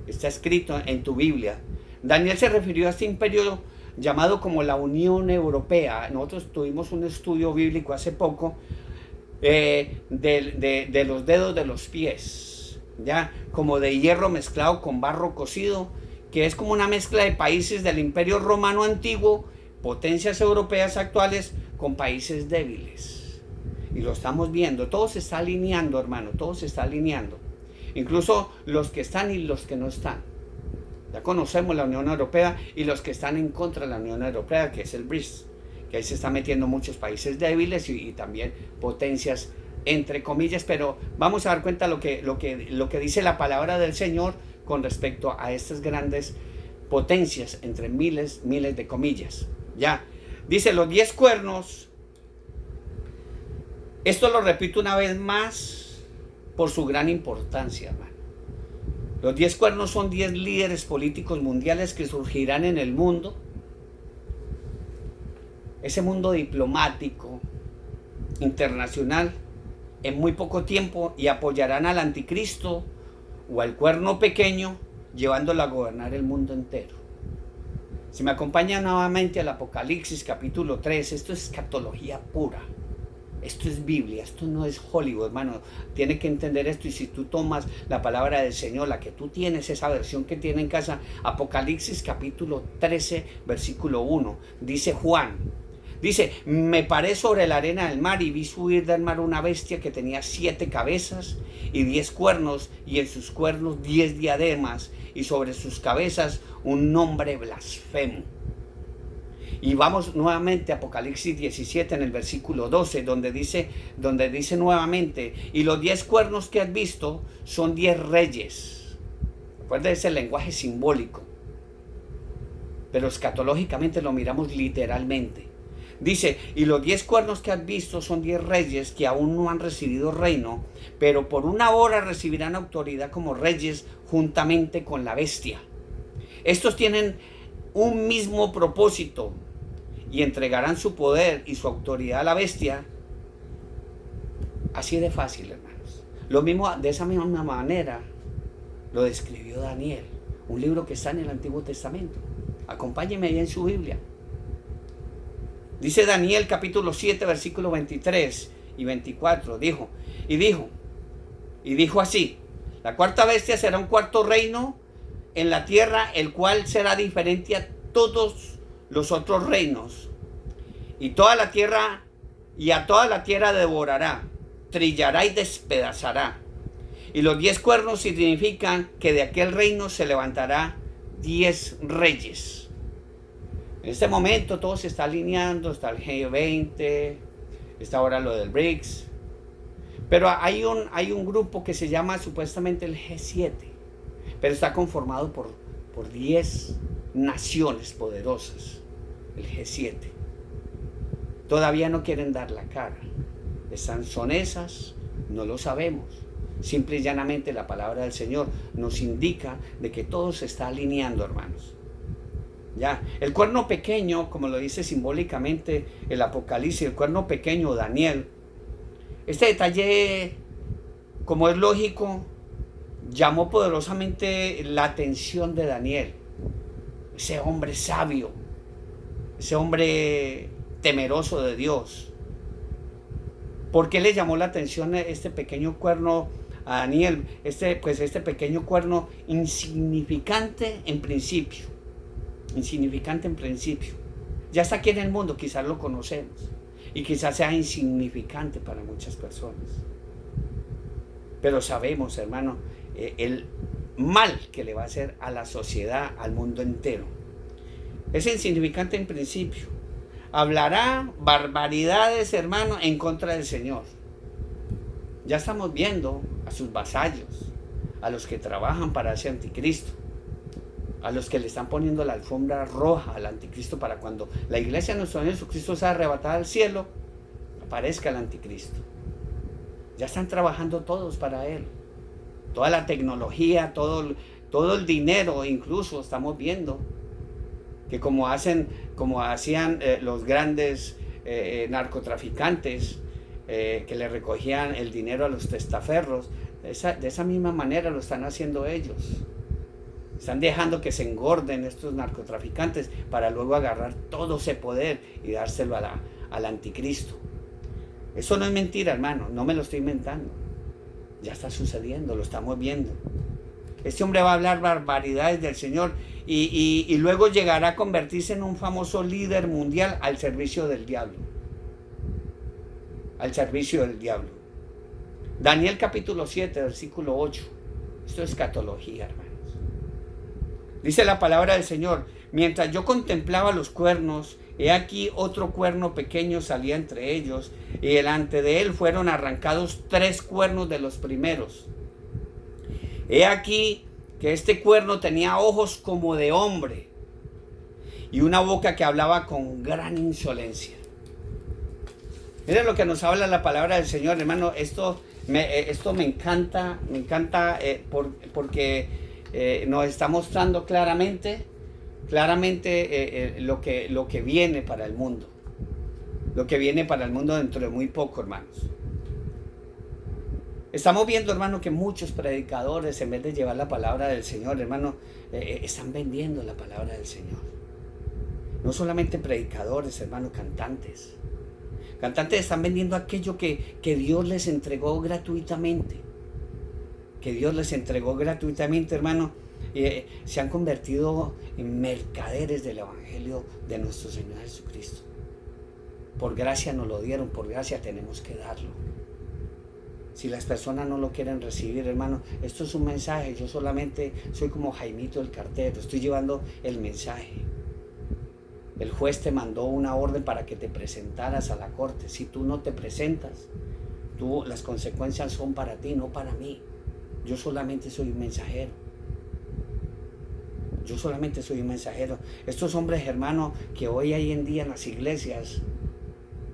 Está escrito en tu Biblia. Daniel se refirió a este imperio llamado como la Unión Europea. Nosotros tuvimos un estudio bíblico hace poco de los dedos de los pies, ya como de hierro mezclado con barro cocido, que es como una mezcla de países del Imperio Romano antiguo, potencias europeas actuales, con países débiles. Y lo estamos viendo, todo se está alineando, hermano, todo se está alineando, incluso los que están y los que no están. Ya conocemos la Unión Europea y los que están en contra de la Unión Europea, que es el BRICS, que ahí se están metiendo muchos países débiles y también potencias entre comillas, pero vamos a dar cuenta lo que dice la palabra del Señor con respecto a estas grandes potencias entre miles de comillas. Ya, dice los 10 cuernos. Esto lo repito una vez más por su gran importancia, hermano. Los 10 cuernos son 10 líderes políticos mundiales que surgirán en el mundo. Ese mundo diplomático, internacional, en muy poco tiempo, y apoyarán al anticristo o al cuerno pequeño, llevándolo a gobernar el mundo entero. Si me acompaña nuevamente al Apocalipsis capítulo 3, esto es escatología pura. Esto es Biblia, esto no es Hollywood, hermano. Tiene que entender esto, y si tú tomas la palabra del Señor, la que tú tienes, esa versión que tiene en casa, Apocalipsis capítulo 13, versículo 1, dice Juan, dice, me paré sobre la arena del mar y vi subir del mar una bestia que tenía 7 cabezas y 10 cuernos, y en sus cuernos 10 diademas, y sobre sus cabezas un nombre blasfemo. Y vamos nuevamente a Apocalipsis 17 en el versículo 12, donde dice nuevamente, y los 10 cuernos que has visto son 10 reyes. Recuerda ese lenguaje simbólico, pero escatológicamente lo miramos literalmente. Dice, y los 10 cuernos que has visto son 10 reyes que aún no han recibido reino, pero por una hora recibirán autoridad como reyes juntamente con la bestia. Estos tienen un mismo propósito y entregarán su poder y su autoridad a la bestia. Así de fácil, hermanos. Lo mismo, de esa misma manera lo describió Daniel, un libro que está en el Antiguo Testamento. Acompáñeme ahí en su Biblia. Dice Daniel capítulo 7, versículo 23 y 24. Dijo así: la cuarta bestia será un cuarto reino en la tierra, el cual será diferente a todos los otros reinos, y toda la tierra, y a toda la tierra devorará, trillará y despedazará. Y los 10 cuernos significan que de aquel reino se levantará 10 reyes. En este momento todo se está alineando, está el G20, está ahora lo del BRICS, pero hay un grupo que se llama supuestamente el G7, pero está conformado por 10 naciones poderosas, el G7. Todavía no quieren dar la cara. ¿Son esas? No lo sabemos. Simple y llanamente la palabra del Señor nos indica de que todo se está alineando, hermanos. Ya, el cuerno pequeño, como lo dice simbólicamente el Apocalipsis, el cuerno pequeño, Daniel. Este detalle, como es lógico, llamó poderosamente la atención de Daniel. Ese hombre sabio, ese hombre temeroso de Dios. ¿Por qué le llamó la atención este pequeño cuerno a Daniel? Este pequeño cuerno insignificante en principio. Insignificante en principio. Ya está aquí en el mundo, quizás lo conocemos. Y quizás sea insignificante para muchas personas. Pero sabemos, hermano, el mal que le va a hacer a la sociedad, al mundo entero. Es insignificante en principio. Hablará barbaridades, hermano, en contra del Señor. Ya estamos viendo a sus vasallos, a los que trabajan para ese anticristo, a los que le están poniendo la alfombra roja al anticristo para cuando la iglesia de nuestro Señor Jesucristo sea arrebatada al cielo, aparezca el anticristo. Ya están trabajando todos para él. Toda la tecnología, todo el dinero, incluso estamos viendo que como hacían los grandes narcotraficantes que le recogían el dinero a los testaferros, de esa misma manera lo están haciendo ellos. Están dejando que se engorden estos narcotraficantes para luego agarrar todo ese poder y dárselo al anticristo. Eso no es mentira, hermano, no me lo estoy inventando. Ya está sucediendo, lo estamos viendo. Este hombre va a hablar barbaridades del Señor y luego llegará a convertirse en un famoso líder mundial al servicio del diablo. Al servicio del diablo. Daniel capítulo 7, versículo 8. Esto es escatología, hermanos. Dice la palabra del Señor: mientras yo contemplaba los cuernos, he aquí otro cuerno pequeño salía entre ellos, y delante de él fueron arrancados 3 cuernos de los primeros. He aquí que este cuerno tenía ojos como de hombre y una boca que hablaba con gran insolencia. Miren lo que nos habla la palabra del Señor, hermano. Esto me encanta porque nos está mostrando claramente lo que viene para el mundo. Lo que viene para el mundo dentro de muy poco, hermanos. Estamos viendo, hermano, que muchos predicadores, en vez de llevar la palabra del Señor, hermano, están vendiendo la palabra del Señor. No solamente predicadores, hermano, cantantes. Cantantes están vendiendo aquello que Dios les entregó gratuitamente. Que Dios les entregó gratuitamente, hermano. Se han convertido en mercaderes del Evangelio de nuestro Señor Jesucristo. Por gracia nos lo dieron, por gracia tenemos que darlo. Si las personas no lo quieren recibir, hermano, esto es un mensaje. Yo solamente soy como Jaimito el cartero, estoy llevando el mensaje. El juez te mandó una orden para que te presentaras a la corte. Si tú no te presentas, las consecuencias son para ti, no para mí. Yo solamente soy un mensajero. Yo solamente soy un mensajero. Estos hombres, hermanos, que hoy hay en día en las iglesias,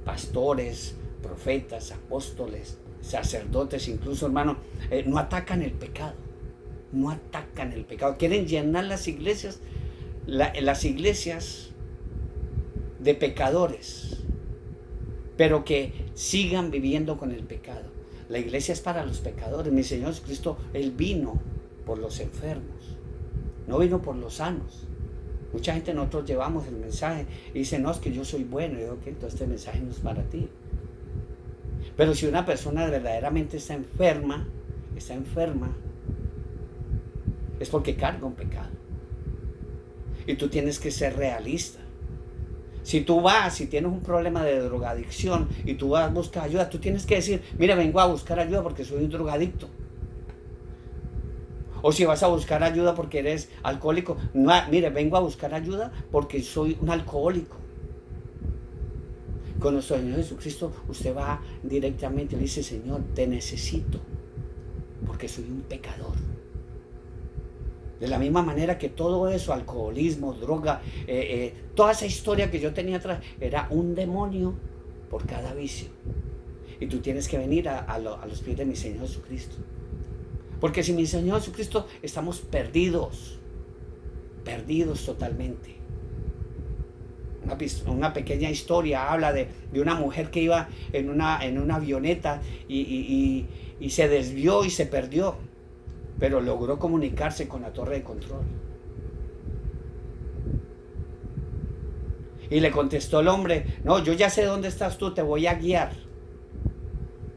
pastores, profetas, apóstoles, sacerdotes, incluso, hermano, no atacan el pecado. No atacan el pecado. Quieren llenar las iglesias, las iglesias de pecadores, pero que sigan viviendo con el pecado. La iglesia es para los pecadores. Mi Señor Jesucristo, Él vino por los enfermos, no vino por los sanos. Mucha gente, nosotros llevamos el mensaje y dicen, no, es que yo soy bueno. Y yo, ok, entonces este mensaje no es para ti. Pero si una persona verdaderamente está enferma, es porque carga un pecado. Y tú tienes que ser realista. Si tienes un problema de drogadicción y tú vas a buscar ayuda, tú tienes que decir, mira, vengo a buscar ayuda porque soy un drogadicto. O si vas a buscar ayuda porque eres alcohólico, no, mire, vengo a buscar ayuda porque soy un alcohólico. Con nuestro Señor Jesucristo, usted va directamente y le dice, Señor, te necesito porque soy un pecador. De la misma manera que todo eso, alcoholismo, droga, toda esa historia que yo tenía atrás, era un demonio por cada vicio. Y tú tienes que venir a los pies de mi Señor Jesucristo. Porque sin mi Señor Jesucristo estamos perdidos totalmente. Una pequeña historia habla de una mujer que iba en una avioneta y se desvió y se perdió, pero logró comunicarse con la torre de control. Y le contestó el hombre, no, yo ya sé dónde estás tú, te voy a guiar.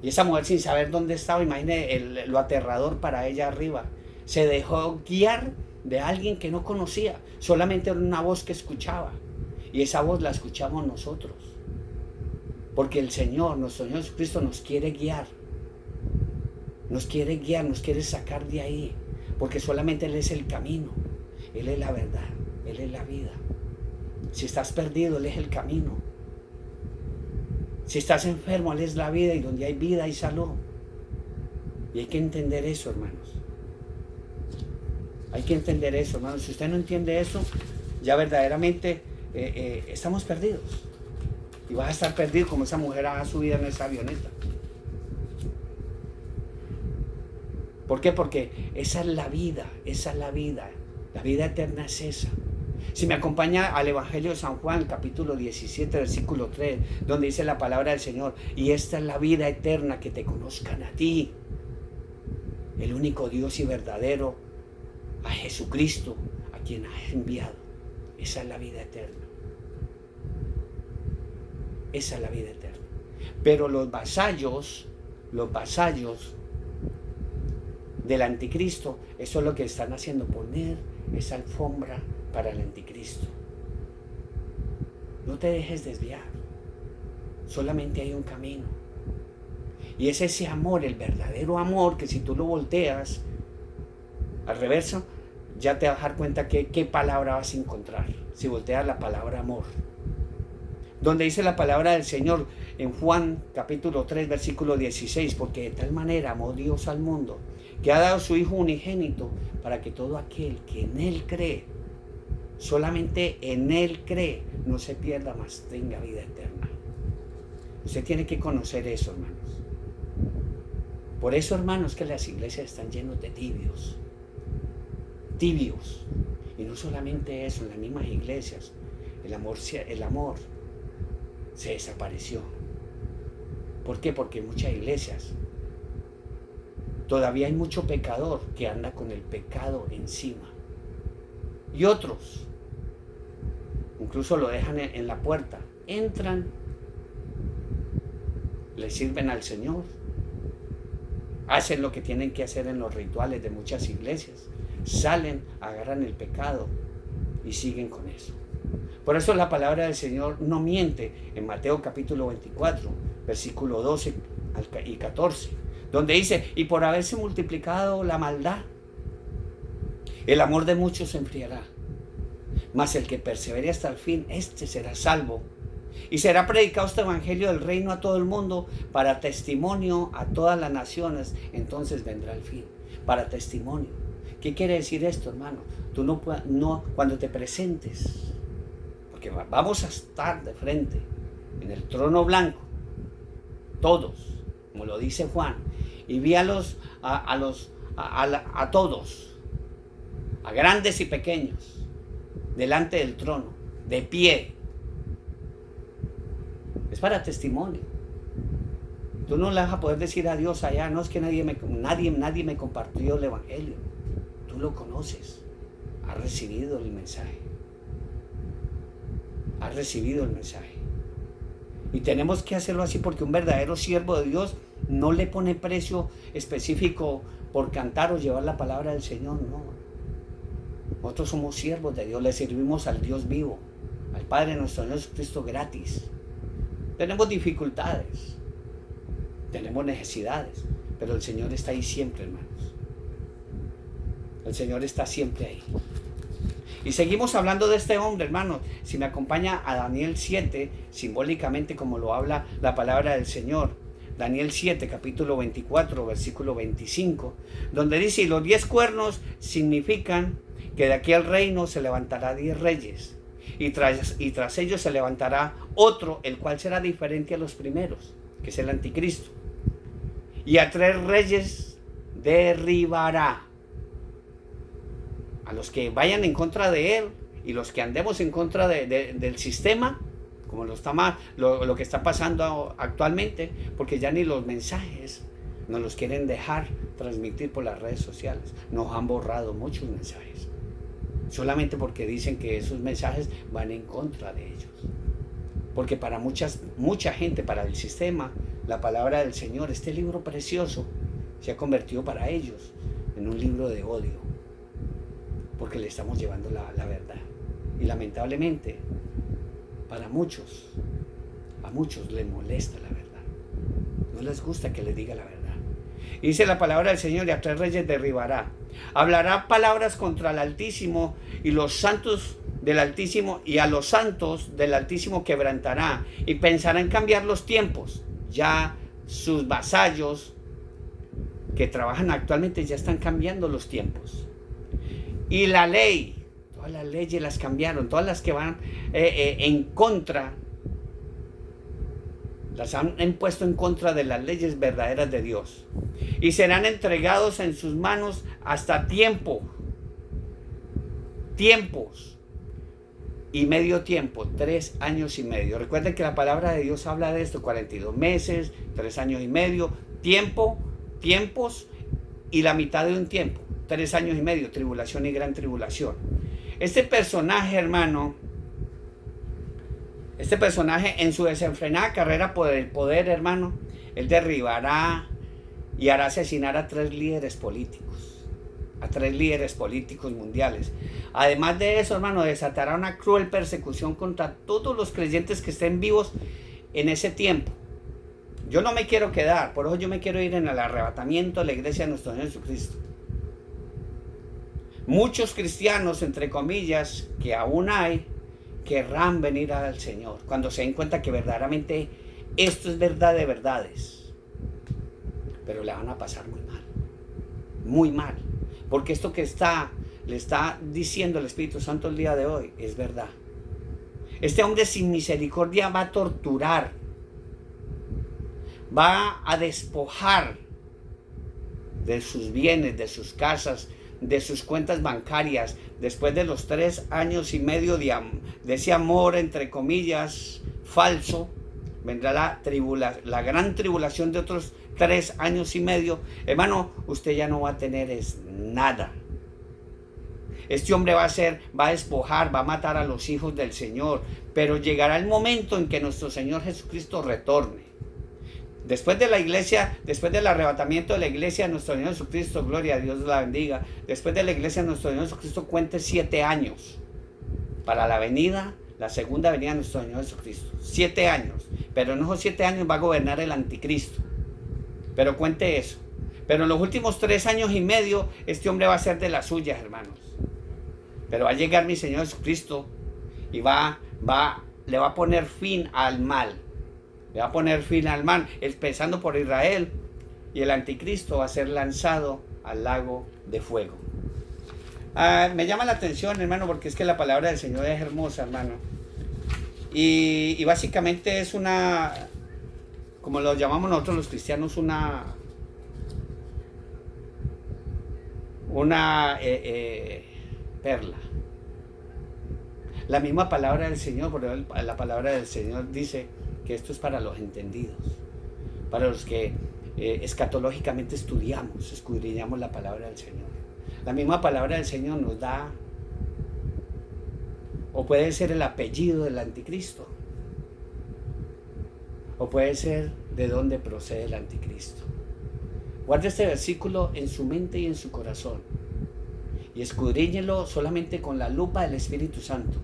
Y esa mujer, sin saber dónde estaba, imagine lo aterrador para ella arriba, se dejó guiar de alguien que no conocía, solamente era una voz que escuchaba. Y esa voz la escuchamos nosotros. Porque el Señor, nuestro Señor Jesucristo, nos quiere guiar. Nos quiere sacar de ahí. Porque solamente Él es el camino. Él es la verdad. Él es la vida. Si estás perdido, Él es el camino. Si estás enfermo, Él es la vida. Y donde hay vida hay salud. Y hay que entender eso, hermanos. Hay que entender eso, hermanos. Si usted no entiende eso, ya verdaderamente estamos perdidos. Y vas a estar perdido como esa mujer ha subido en esa avioneta. ¿Por qué? Porque esa es la vida, la vida eterna es esa. Si me acompaña al Evangelio de San Juan, capítulo 17, versículo 3, donde dice la palabra del Señor, y esta es la vida eterna, que te conozcan a ti, el único Dios y verdadero, a Jesucristo, a quien has enviado. Esa es la vida eterna. Esa es la vida eterna. Pero los vasallos del anticristo, eso es lo que están haciendo, poner esa alfombra para el anticristo. No te dejes desviar. Solamente hay un camino. Y es ese amor, el verdadero amor, que si tú lo volteas al reverso, ya te vas a dar cuenta qué palabra vas a encontrar. Si volteas la palabra amor. Donde dice la palabra del Señor en Juan capítulo 3 versículo 16, porque de tal manera amó Dios al mundo, que ha dado su Hijo unigénito, para que todo aquel que en Él cree, solamente en Él cree, no se pierda, mas tenga vida eterna. Usted tiene que conocer eso, hermanos. Por eso, hermanos, que las iglesias están llenas de tibios. tibios. Y no solamente eso, en las mismas iglesias, el amor se desapareció. ¿Por qué? Porque en muchas iglesias todavía hay mucho pecador que anda con el pecado encima. Y otros, incluso lo dejan en la puerta. Entran, le sirven al Señor, hacen lo que tienen que hacer en los rituales de muchas iglesias, salen, agarran el pecado y siguen con eso. Por eso la palabra del Señor no miente en Mateo capítulo 24, versículo 12 y 14, donde dice: y por haberse multiplicado la maldad, el amor de muchos se enfriará, mas el que persevere hasta el fin, este será salvo. Y será predicado este evangelio del reino a todo el mundo para testimonio a todas las naciones. Entonces vendrá el fin. Para testimonio. ¿Qué quiere decir esto, hermano? Tú no, cuando te presentes, porque vamos a estar de frente en el trono blanco, todos, como lo dice Juan, y vi a todos, a grandes y pequeños, delante del trono, de pie. Es para testimonio. Tú no le vas a poder decir a Dios allá: no, es que nadie me compartió el evangelio. Tú lo conoces. Has recibido el mensaje. Has recibido el mensaje. Y tenemos que hacerlo así, porque un verdadero siervo de Dios no le pone precio específico por cantar o llevar la palabra del Señor, no. Nosotros somos siervos de Dios, le servimos al Dios vivo, al Padre nuestro Señor Jesucristo gratis. Tenemos dificultades, tenemos necesidades, pero el Señor está ahí siempre, hermanos. El Señor está siempre ahí. Y seguimos hablando de este hombre, hermanos. Si me acompaña a Daniel 7, simbólicamente como lo habla la palabra del Señor. Daniel 7, capítulo 24, versículo 25, donde dice: y los 10 cuernos significan que de aquí al reino se levantará 10 reyes. Y tras ellos se levantará otro, el cual será diferente a los primeros, que es el anticristo. Y a 3 reyes derribará. A los que vayan en contra de él y los que andemos en contra del sistema, como lo que está pasando actualmente, porque ya ni los mensajes nos los quieren dejar transmitir por las redes sociales. Nos han borrado muchos mensajes, solamente porque dicen que esos mensajes van en contra de ellos. Porque para mucha gente, para el sistema, la palabra del Señor, este libro precioso, se ha convertido para ellos en un libro de odio, porque le estamos llevando la verdad. Y lamentablemente, a muchos les molesta la verdad. No les gusta que les diga la verdad. Y dice la palabra del Señor: y a 3 reyes derribará. Hablará palabras contra el Altísimo, y los santos del Altísimo, y a los santos del Altísimo quebrantará, y pensará en cambiar los tiempos. Ya sus vasallos que trabajan actualmente ya están cambiando los tiempos. Y la ley, todas las leyes las cambiaron, todas las que van en contra, las han puesto en contra de las leyes verdaderas de Dios. Y serán entregados en sus manos hasta tiempos y medio tiempo, 3 años y medio. Recuerden que la palabra de Dios habla de esto: 42 meses, 3 años y medio, tiempos y la mitad de un tiempo. 3 años y medio, tribulación y gran tribulación. Este personaje, hermano, en su desenfrenada carrera por el poder, hermano, él derribará y hará asesinar a 3 líderes políticos, mundiales. Además de eso, hermano, desatará una cruel persecución contra todos los creyentes que estén vivos en ese tiempo. Yo no me quiero quedar, por eso yo me quiero ir en el arrebatamiento de la iglesia de nuestro Señor Jesucristo. Muchos cristianos, entre comillas, que aún hay, querrán venir al Señor cuando se den cuenta que verdaderamente esto es verdad de verdades. Pero le van a pasar muy mal. Porque esto que le está diciendo el Espíritu Santo el día de hoy es verdad. Este hombre sin misericordia va a torturar, va a despojar de sus bienes, de sus casas, de sus cuentas bancarias, después de los 3 años y medio de ese amor, entre comillas, falso, vendrá la gran tribulación de otros 3 años y medio. Hermano, usted ya no va a tener nada. Este hombre va a despojar, va a matar a los hijos del Señor, pero llegará el momento en que nuestro Señor Jesucristo retorne. Después de la iglesia, después del arrebatamiento de la iglesia de nuestro Señor Jesucristo, gloria a Dios la bendiga, después de la iglesia de nuestro Señor Jesucristo cuente 7 años para la segunda venida de nuestro Señor Jesucristo. 7 años, pero en esos 7 años va a gobernar el anticristo. Pero cuente eso. Pero en los últimos 3 años y medio, este hombre va a ser de las suyas, hermanos. Pero va a llegar mi Señor Jesucristo y le va a poner fin al mal. Le va a poner fin al mal, empezando por Israel. Y el anticristo va a ser lanzado al lago de fuego. Me llama la atención, hermano, porque es que la palabra del Señor es hermosa, hermano. Y básicamente es una, como lo llamamos nosotros los cristianos, una perla. La misma palabra del Señor, porque la palabra del Señor dice que esto es para los entendidos, para los que escatológicamente estudiamos, escudriñamos la palabra del Señor. La misma palabra del Señor nos da, o puede ser el apellido del anticristo, o puede ser de dónde procede el anticristo. Guarde este versículo en su mente y en su corazón y escudriñelo solamente con la lupa del Espíritu Santo.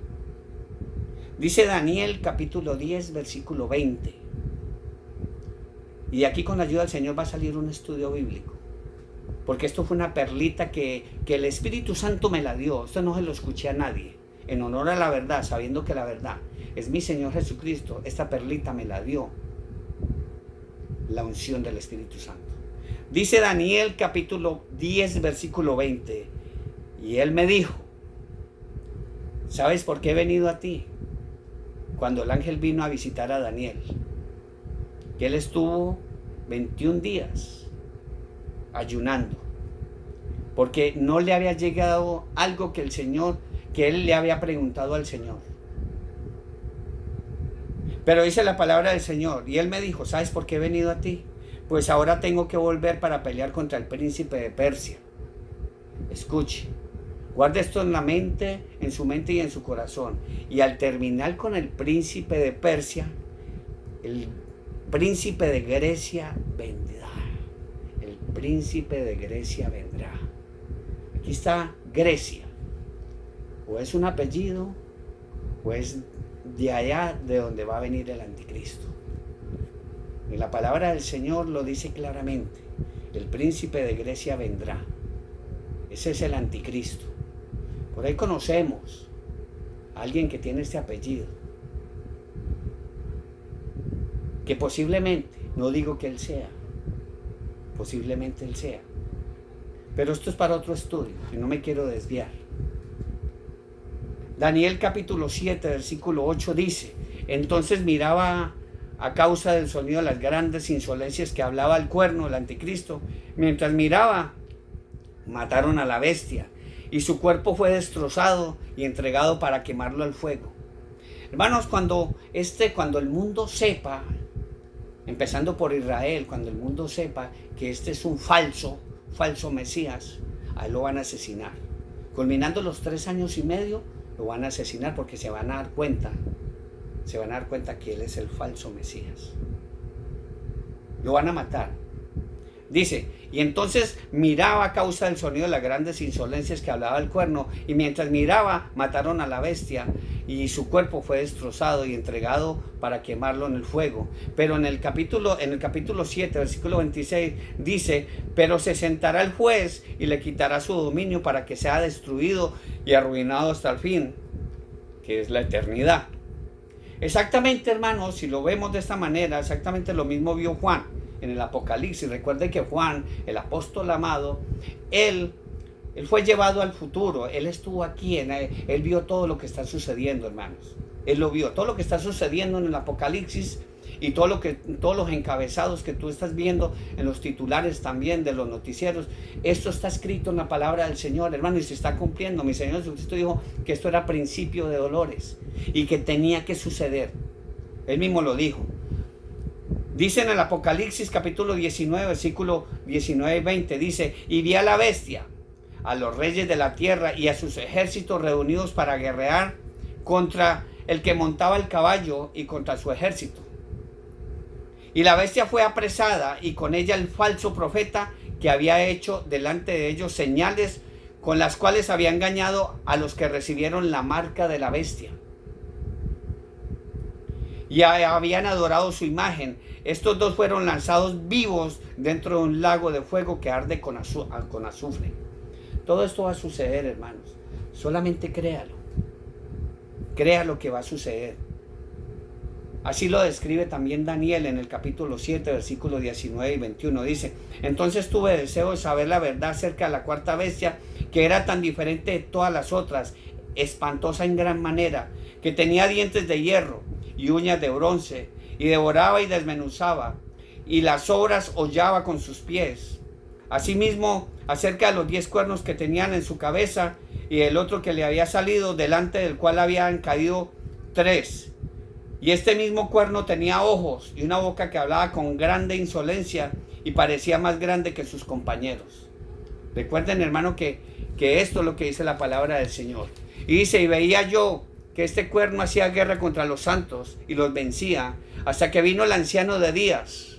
Dice Daniel capítulo 10 versículo 20, y de aquí con la ayuda del Señor va a salir un estudio bíblico, porque esto fue una perlita que el Espíritu Santo me la dio. Esto no se lo escuché a nadie, en honor a la verdad, sabiendo que la verdad es mi Señor Jesucristo. Esta perlita me la dio la unción del Espíritu Santo. Dice Daniel capítulo 10 versículo 20, y él me dijo: ¿sabes por qué he venido a ti? Cuando el ángel vino a visitar a Daniel, que él estuvo 21 días ayunando, porque no le había llegado algo que él le había preguntado al Señor. Pero dice la palabra del Señor, y él me dijo: ¿sabes por qué he venido a ti? Pues ahora tengo que volver para pelear contra el príncipe de Persia. Escuche, guarde esto en la mente, en su mente y en su corazón. Y al terminar con el príncipe de Persia, el príncipe de Grecia vendrá. El príncipe de Grecia vendrá. Aquí está Grecia. O es un apellido, o es de allá de donde va a venir el anticristo. Y la palabra del Señor lo dice claramente: el príncipe de Grecia vendrá. Ese es el anticristo. Por ahí conocemos a alguien que tiene este apellido, que posiblemente, no digo que él sea, posiblemente él sea, pero esto es para otro estudio y no me quiero desviar. Daniel capítulo 7 versículo 8 dice: entonces miraba a causa del sonido de las grandes insolencias que hablaba el cuerno, el anticristo. Mientras miraba, mataron a la bestia y su cuerpo fue destrozado y entregado para quemarlo al fuego. Hermanos, cuando el mundo sepa, empezando por Israel, cuando el mundo sepa que este es un falso Mesías, a él lo van a asesinar. Culminando los 3 años y medio, lo van a asesinar, porque se van a dar cuenta que él es el falso Mesías. Lo van a matar. Dice: y entonces miraba a causa del sonido de las grandes insolencias que hablaba el cuerno, y mientras miraba, mataron a la bestia y su cuerpo fue destrozado y entregado para quemarlo en el fuego. Pero en el capítulo 7, versículo 26 dice: pero se sentará el juez y le quitará su dominio para que sea destruido y arruinado hasta el fin, que es la eternidad. Exactamente, hermanos, si lo vemos de esta manera, exactamente lo mismo vio Juan en el Apocalipsis. Recuerde que Juan, el apóstol amado, él fue llevado al futuro. Él estuvo aquí, él vio todo lo que está sucediendo, hermanos. Él lo vio, todo lo que está sucediendo en el Apocalipsis, y todos los encabezados que tú estás viendo en los titulares también de los noticieros, esto está escrito en la palabra del Señor, hermano, y se está cumpliendo. Mi Señor Jesucristo dijo que esto era principio de dolores y que tenía que suceder. Él mismo lo dijo. Dice en el Apocalipsis capítulo 19, versículo 19 y 20, dice: y vi a la bestia, a los reyes de la tierra y a sus ejércitos reunidos para guerrear contra el que montaba el caballo y contra su ejército. Y la bestia fue apresada, y con ella el falso profeta, que había hecho delante de ellos señales con las cuales había engañado a los que recibieron la marca de la bestia y habían adorado su imagen. Estos dos fueron lanzados vivos dentro de un lago de fuego que arde con azufre. Todo esto va a suceder, hermanos. Solamente créalo. Crea lo que va a suceder. Así lo describe también Daniel en el capítulo 7, versículos 19 y 21. Dice: entonces tuve deseo de saber la verdad acerca de la cuarta bestia, que era tan diferente de todas las otras, espantosa en gran manera, que tenía dientes de hierro y uñas de bronce, y devoraba y desmenuzaba, y las obras hollaba con sus pies. Asimismo, acerca de los 10 cuernos que tenían en su cabeza, y el otro que le había salido, delante del cual habían caído 3. Y este mismo cuerno tenía ojos y una boca que hablaba con grande insolencia y parecía más grande que sus compañeros. Recuerden, hermano, que esto es lo que dice la palabra del Señor. Y dice: y veía yo que este cuerno hacía guerra contra los santos y los vencía, hasta que vino el anciano de días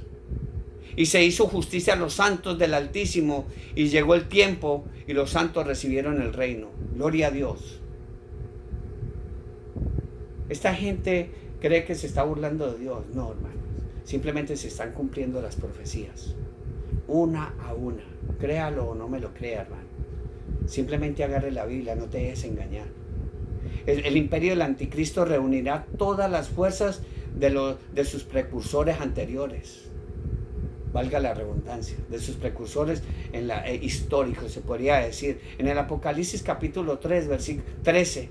y se hizo justicia a los santos del Altísimo, y llegó el tiempo y los santos recibieron el reino. Gloria a Dios. Esta gente cree que se está burlando de Dios. No, hermanos, simplemente se están cumpliendo las profecías una a una. Créalo o no me lo crea, hermano. Simplemente agarre la Biblia, no te dejes engañar. El imperio del anticristo reunirá todas las fuerzas de sus precursores anteriores, valga la redundancia, de sus precursores históricos, se podría decir. En el Apocalipsis capítulo 3, versículo 13,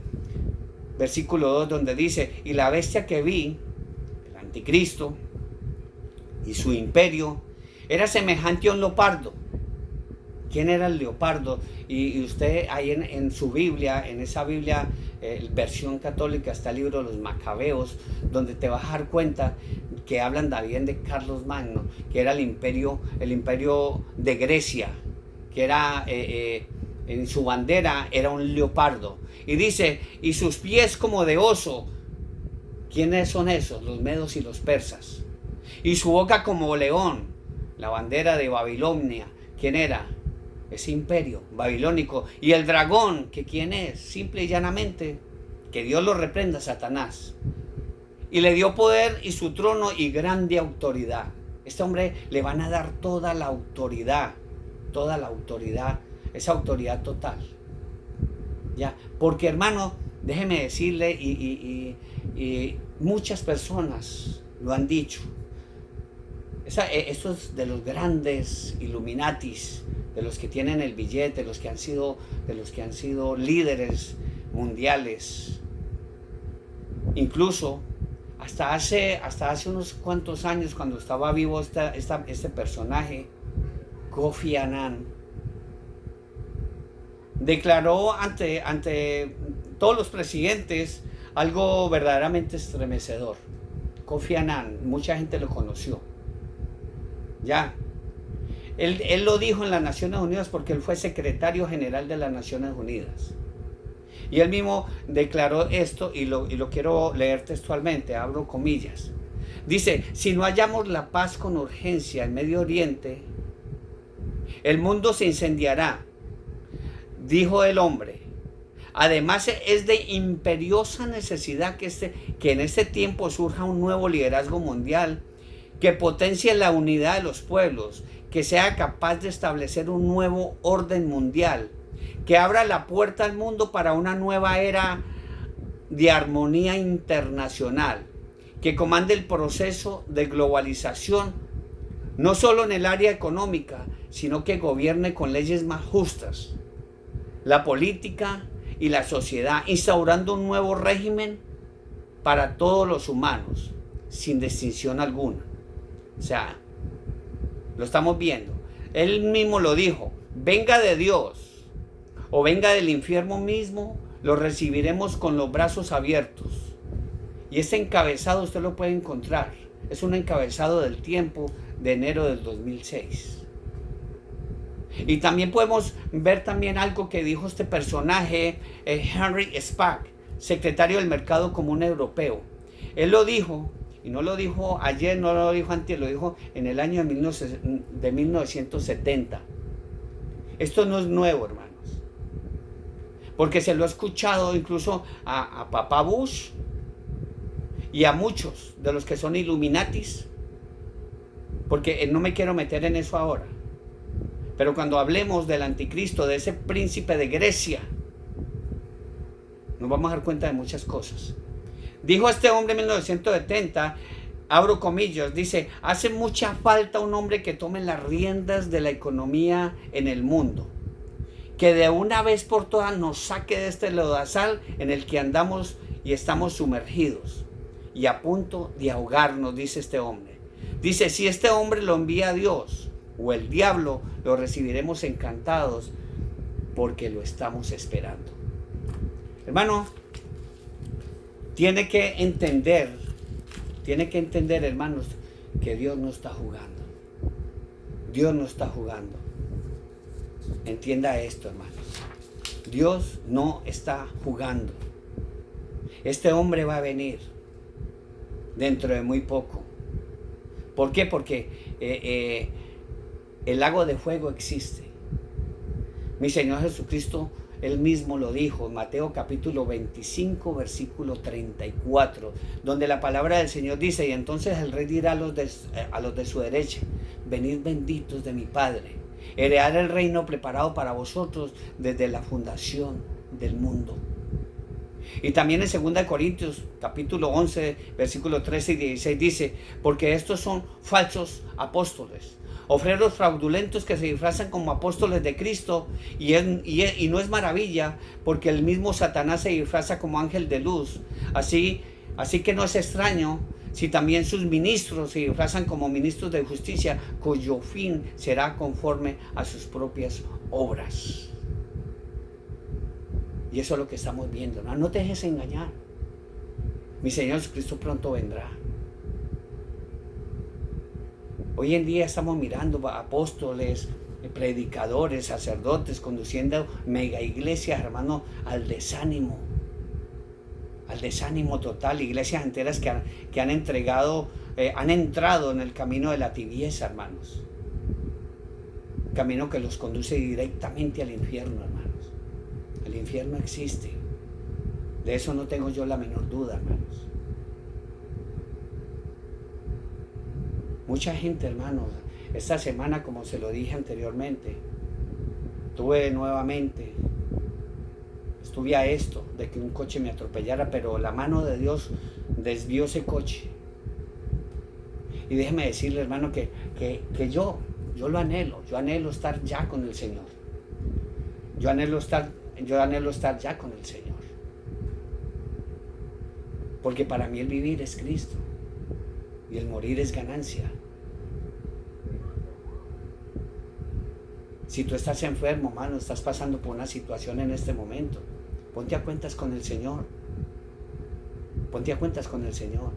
versículo 2, donde dice: y la bestia que vi, el anticristo y su imperio, era semejante a un leopardo. ¿Quién era el leopardo? Y usted ahí en su Biblia, en esa Biblia, versión católica, está el libro de los Macabeos, donde te vas a dar cuenta que hablan también de Carlos Magno, que era el imperio de Grecia, que era en su bandera era un leopardo. Y dice: y sus pies como de oso. ¿Quiénes son esos? Los medos y los persas. Y su boca como león, la bandera de Babilonia. ¿Quién era? Ese imperio babilónico. Y el dragón, ¿que quién es? Simple y llanamente, que Dios lo reprenda, Satanás. Y le dio poder y su trono y grande autoridad. Este hombre le van a dar toda la autoridad, esa autoridad total. Ya, porque, hermano, déjeme decirle, y muchas personas lo han dicho. Estos de los grandes Illuminatis, de los que tienen el billete, de los que han sido líderes mundiales, incluso hasta hace unos cuantos años, cuando estaba vivo este personaje, Kofi Annan, declaró ante todos los presidentes algo verdaderamente estremecedor. Kofi Annan, mucha gente lo conoció. Ya, él lo dijo en las Naciones Unidas, porque él fue secretario general de las Naciones Unidas. Y él mismo declaró esto, y lo quiero leer textualmente, abro comillas. Dice: si no hallamos la paz con urgencia en Medio Oriente, el mundo se incendiará, dijo el hombre. Además, es de imperiosa necesidad que en este tiempo surja un nuevo liderazgo mundial que potencie la unidad de los pueblos, que sea capaz de establecer un nuevo orden mundial, que abra la puerta al mundo para una nueva era de armonía internacional, que comande el proceso de globalización, no solo en el área económica, sino que gobierne con leyes más justas la política y la sociedad, instaurando un nuevo régimen para todos los humanos, sin distinción alguna. O sea, lo estamos viendo. Él mismo lo dijo, venga de Dios o venga del infierno mismo, lo recibiremos con los brazos abiertos. Y ese encabezado usted lo puede encontrar. Es un encabezado del tiempo de enero del 2006. Y también podemos ver también algo que dijo este personaje, Henry Spack, secretario del Mercado Común Europeo. Él lo dijo, y no lo dijo ayer, no lo dijo antes, lo dijo en el año de 1970. Esto no es nuevo, hermanos. Porque se lo ha escuchado incluso a Papá Bush y a muchos de los que son Illuminatis. Porque no me quiero meter en eso ahora. Pero cuando hablemos del anticristo, de ese príncipe de Grecia, nos vamos a dar cuenta de muchas cosas. Dijo este hombre en 1970, abro comillas, dice, hace mucha falta un hombre que tome las riendas de la economía en el mundo, que de una vez por todas nos saque de este lodazal en el que andamos y estamos sumergidos y a punto de ahogarnos, dice este hombre. Dice, si este hombre lo envía a Dios o el diablo, lo recibiremos encantados porque lo estamos esperando. Hermano, tiene que entender, hermanos, que Dios no está jugando. Dios no está jugando. Entienda esto, hermanos. Dios no está jugando. Este hombre va a venir dentro de muy poco. ¿Por qué? Porque el lago de fuego existe. Mi Señor Jesucristo, Él mismo lo dijo en Mateo capítulo 25, versículo 34, donde la palabra del Señor dice, y entonces el rey dirá a los de su derecha, venid benditos de mi Padre, heredad el reino preparado para vosotros desde la fundación del mundo. Y también en 2 Corintios capítulo 11, versículo 13 y 16 dice, porque estos son falsos apóstoles, obreros fraudulentos que se disfrazan como apóstoles de Cristo, y no es maravilla, porque el mismo Satanás se disfraza como ángel de luz. Así que no es extraño si también sus ministros se disfrazan como ministros de justicia, cuyo fin será conforme a sus propias obras. Y eso es lo que estamos viendo. No te dejes engañar. Mi Señor Jesucristo pronto vendrá. Hoy en día estamos mirando apóstoles, predicadores, sacerdotes, conduciendo mega iglesias, hermano, al desánimo total, iglesias enteras que han entrado en el camino de la tibieza, hermanos. Camino que los conduce directamente al infierno, hermanos. El infierno existe. De eso no tengo yo la menor duda, hermanos. Mucha gente, hermanos, esta semana, como se lo dije anteriormente, estuve a esto de que un coche me atropellara, pero la mano de Dios desvió ese coche. Y déjeme decirle, hermano, que yo lo anhelo. Yo anhelo estar ya con el Señor. Yo anhelo estar ya con el Señor. Porque para mí el vivir es Cristo y el morir es ganancia. Si tú estás enfermo, hermano, estás pasando por una situación en este momento, ponte a cuentas con el Señor. Ponte a cuentas con el Señor.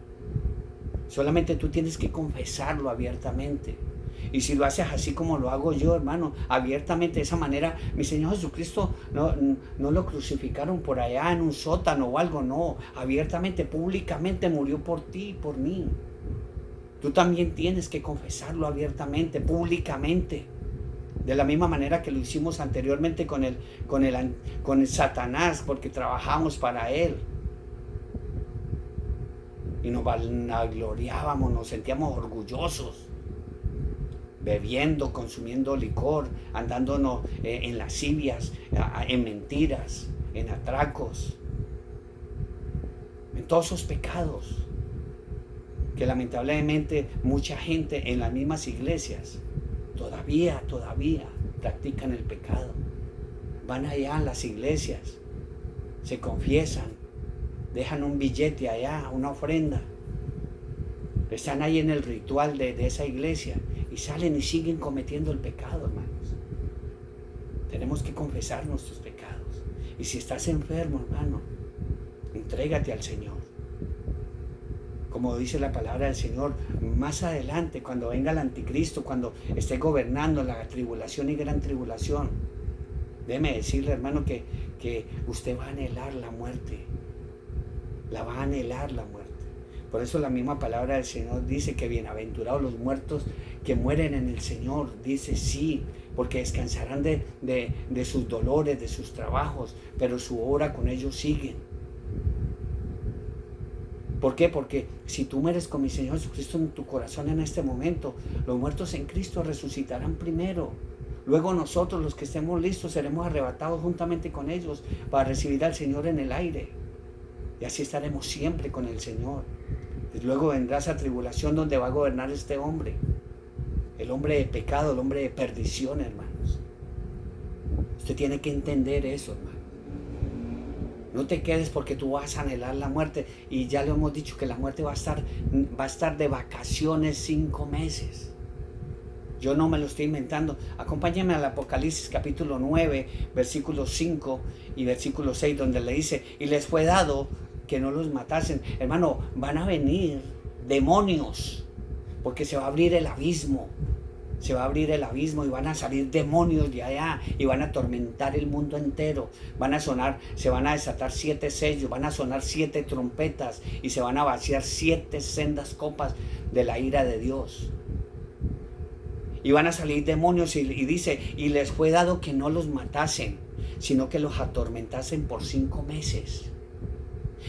Solamente tú tienes que confesarlo abiertamente. Y si lo haces así como lo hago yo, hermano, abiertamente, de esa manera, mi Señor Jesucristo no lo crucificaron por allá en un sótano o algo, no. Abiertamente, públicamente murió por ti y por mí. Tú también tienes que confesarlo abiertamente, públicamente. De la misma manera que lo hicimos anteriormente con el Satanás, porque trabajamos para él. Y nos vanagloriábamos, nos sentíamos orgullosos. Bebiendo, consumiendo licor, andándonos en lascivias, en mentiras, en atracos, en todos esos pecados que lamentablemente mucha gente en las mismas iglesias todavía practican el pecado. Van allá a las iglesias, se confiesan, dejan un billete allá, una ofrenda, Están ahí en el ritual de esa iglesia y salen y siguen cometiendo el pecado, hermanos. Tenemos que confesar nuestros pecados. Y si estás enfermo, hermano, entrégate al Señor. Como dice la palabra del Señor, más adelante, cuando venga el anticristo, cuando esté gobernando la tribulación y gran tribulación, déjeme decirle, hermano, que usted va a anhelar la muerte. La va a anhelar la muerte. Por eso la misma palabra del Señor dice que bienaventurados los muertos que mueren en el Señor. Dice sí, porque descansarán de sus dolores, de sus trabajos, pero su obra con ellos sigue. ¿Por qué? Porque si tú mueres con mi Señor Jesucristo en tu corazón en este momento, los muertos en Cristo resucitarán primero. Luego nosotros, los que estemos listos, seremos arrebatados juntamente con ellos para recibir al Señor en el aire. Y así estaremos siempre con el Señor. Y luego vendrá esa tribulación donde va a gobernar este hombre. El hombre de pecado, el hombre de perdición, hermanos. Usted tiene que entender eso, hermano. No te quedes porque tú vas a anhelar la muerte. Y ya le hemos dicho que la muerte va a estar de vacaciones 5 meses. Yo no me lo estoy inventando. Acompáñame al Apocalipsis capítulo 9, versículo 5 y versículo 6, donde le dice, y les fue dado que no los matasen. Hermano, van a venir demonios, porque se va a abrir el abismo. Se va a abrir el abismo y van a salir demonios de allá y van a atormentar el mundo entero. Se van a desatar 7 sellos, van a sonar 7 trompetas y se van a vaciar 7 sendas copas de la ira de Dios. Y van a salir demonios y dice, y les fue dado que no los matasen, sino que los atormentasen por 5 meses.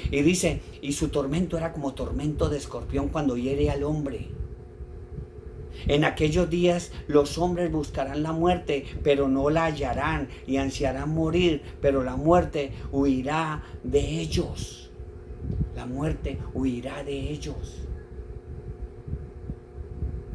Y dice, y su tormento era como tormento de escorpión cuando hiere al hombre. En aquellos días los hombres buscarán la muerte, pero no la hallarán, y ansiarán morir, pero la muerte huirá de ellos. La muerte huirá de ellos.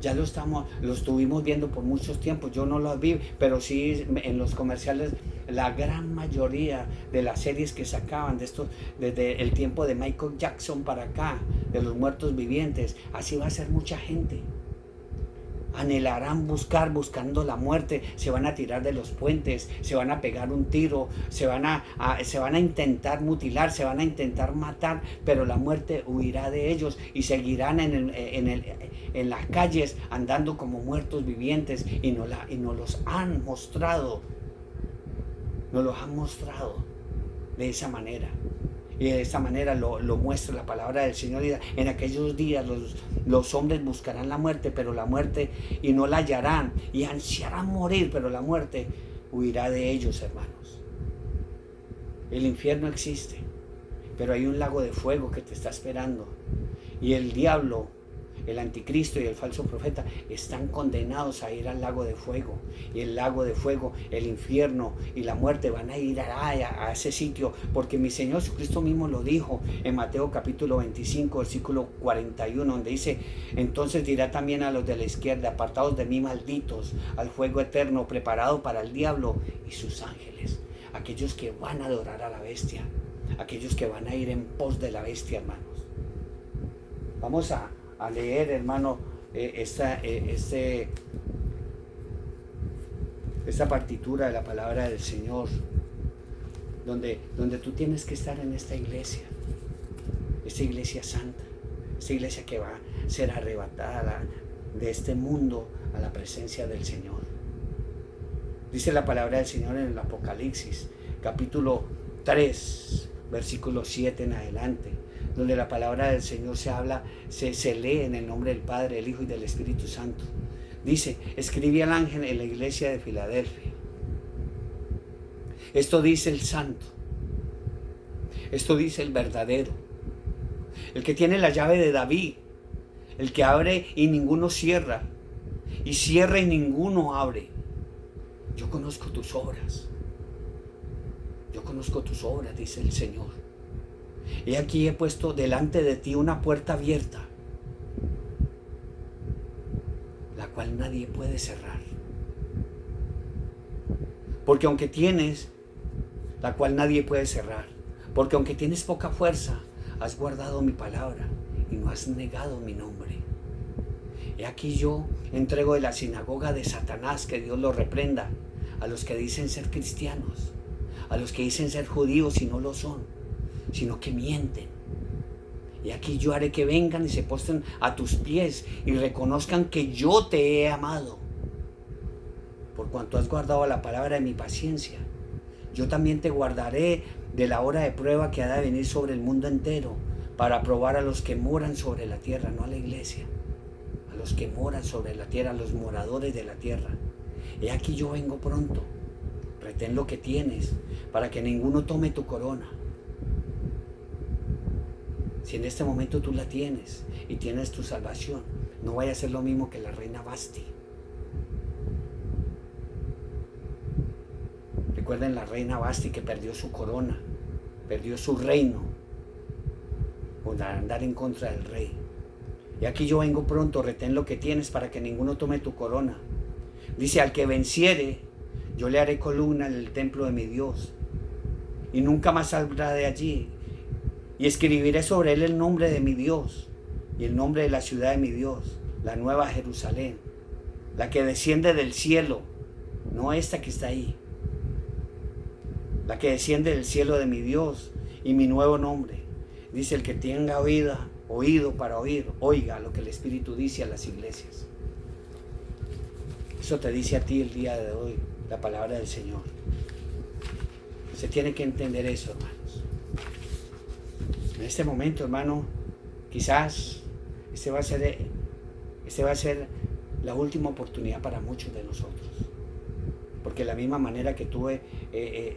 Ya lo estuvimos viendo por muchos tiempos. Yo no lo vi, pero sí en los comerciales, la gran mayoría de las series que sacaban de estos, desde el tiempo de Michael Jackson para acá, de los muertos vivientes, así va a ser mucha gente. Anhelarán buscando la muerte, se van a tirar de los puentes, se van a pegar un tiro, se van a intentar mutilar, se van a intentar matar, pero la muerte huirá de ellos y seguirán en las calles andando como muertos vivientes y nos los han mostrado de esa manera. Y de esta manera lo muestra la palabra del Señor. En aquellos días los hombres buscarán la muerte, pero la muerte y no la hallarán, y ansiarán morir, pero la muerte huirá de ellos, hermanos. El infierno existe, pero hay un lago de fuego que te está esperando. Y el diablo, el anticristo y el falso profeta están condenados a ir al lago de fuego. Y el lago de fuego, el infierno y la muerte van a ir a ese sitio, porque mi Señor Jesucristo mismo lo dijo en Mateo capítulo 25, versículo 41, donde dice, entonces dirá también a los de la izquierda, apartados de mí, malditos, al fuego eterno preparado para el diablo y sus ángeles. Aquellos que van a adorar a la bestia, aquellos que van a ir en pos de la bestia, hermanos. Vamos a leer, hermano, esta partitura de la palabra del Señor, donde tú tienes que estar en esta iglesia santa, esta iglesia que va a ser arrebatada de este mundo a la presencia del Señor. Dice la palabra del Señor en el Apocalipsis, capítulo 3, versículo 7 en adelante, donde la palabra del Señor se lee en el nombre del Padre, del Hijo y del Espíritu Santo. Dice, escribí al ángel en la iglesia de Filadelfia. Esto dice el santo, esto dice el verdadero, el que tiene la llave de David, el que abre y ninguno cierra, y cierra y ninguno abre. Yo conozco tus obras, dice el Señor. Y aquí he puesto delante de ti una puerta abierta, la cual nadie puede cerrar. Porque aunque tienes, la cual nadie puede cerrar, porque aunque tienes poca fuerza, has guardado mi palabra y no has negado mi nombre. He aquí yo entrego de la sinagoga de Satanás, que Dios lo reprenda, a los que dicen ser cristianos, a los que dicen ser judíos y no lo son, sino que mienten. Y aquí yo haré que vengan y se postren a tus pies y reconozcan que yo te he amado, por cuanto has guardado la palabra de mi paciencia. Yo también te guardaré de la hora de prueba que ha de venir sobre el mundo entero, para probar a los que moran sobre la tierra, no a la iglesia, a los que moran sobre la tierra, a los moradores de la tierra. He aquí yo vengo pronto, retén lo que tienes, para que ninguno tome tu corona. Si en este momento tú la tienes y tienes tu salvación, no vaya a ser lo mismo que la reina Vasti. Recuerden la reina Vasti, que perdió su corona, perdió su reino por andar en contra del rey. Y aquí yo vengo pronto, retén lo que tienes para que ninguno tome tu corona. Dice, al que venciere, yo le haré columna en el templo de mi Dios, y nunca más saldrá de allí. Y escribiré sobre él el nombre de mi Dios y el nombre de la ciudad de mi Dios, la nueva Jerusalén, la que desciende del cielo, no esta que está ahí, la que desciende del cielo de mi Dios, y mi nuevo nombre. Dice, el que tenga oído para oír, oiga lo que el Espíritu dice a las iglesias. Eso te dice a ti el día de hoy la palabra del Señor. Se tiene que entender eso, hermanos. En este momento, hermano, quizás este va a ser la última oportunidad para muchos de nosotros. Porque de la misma manera que tuve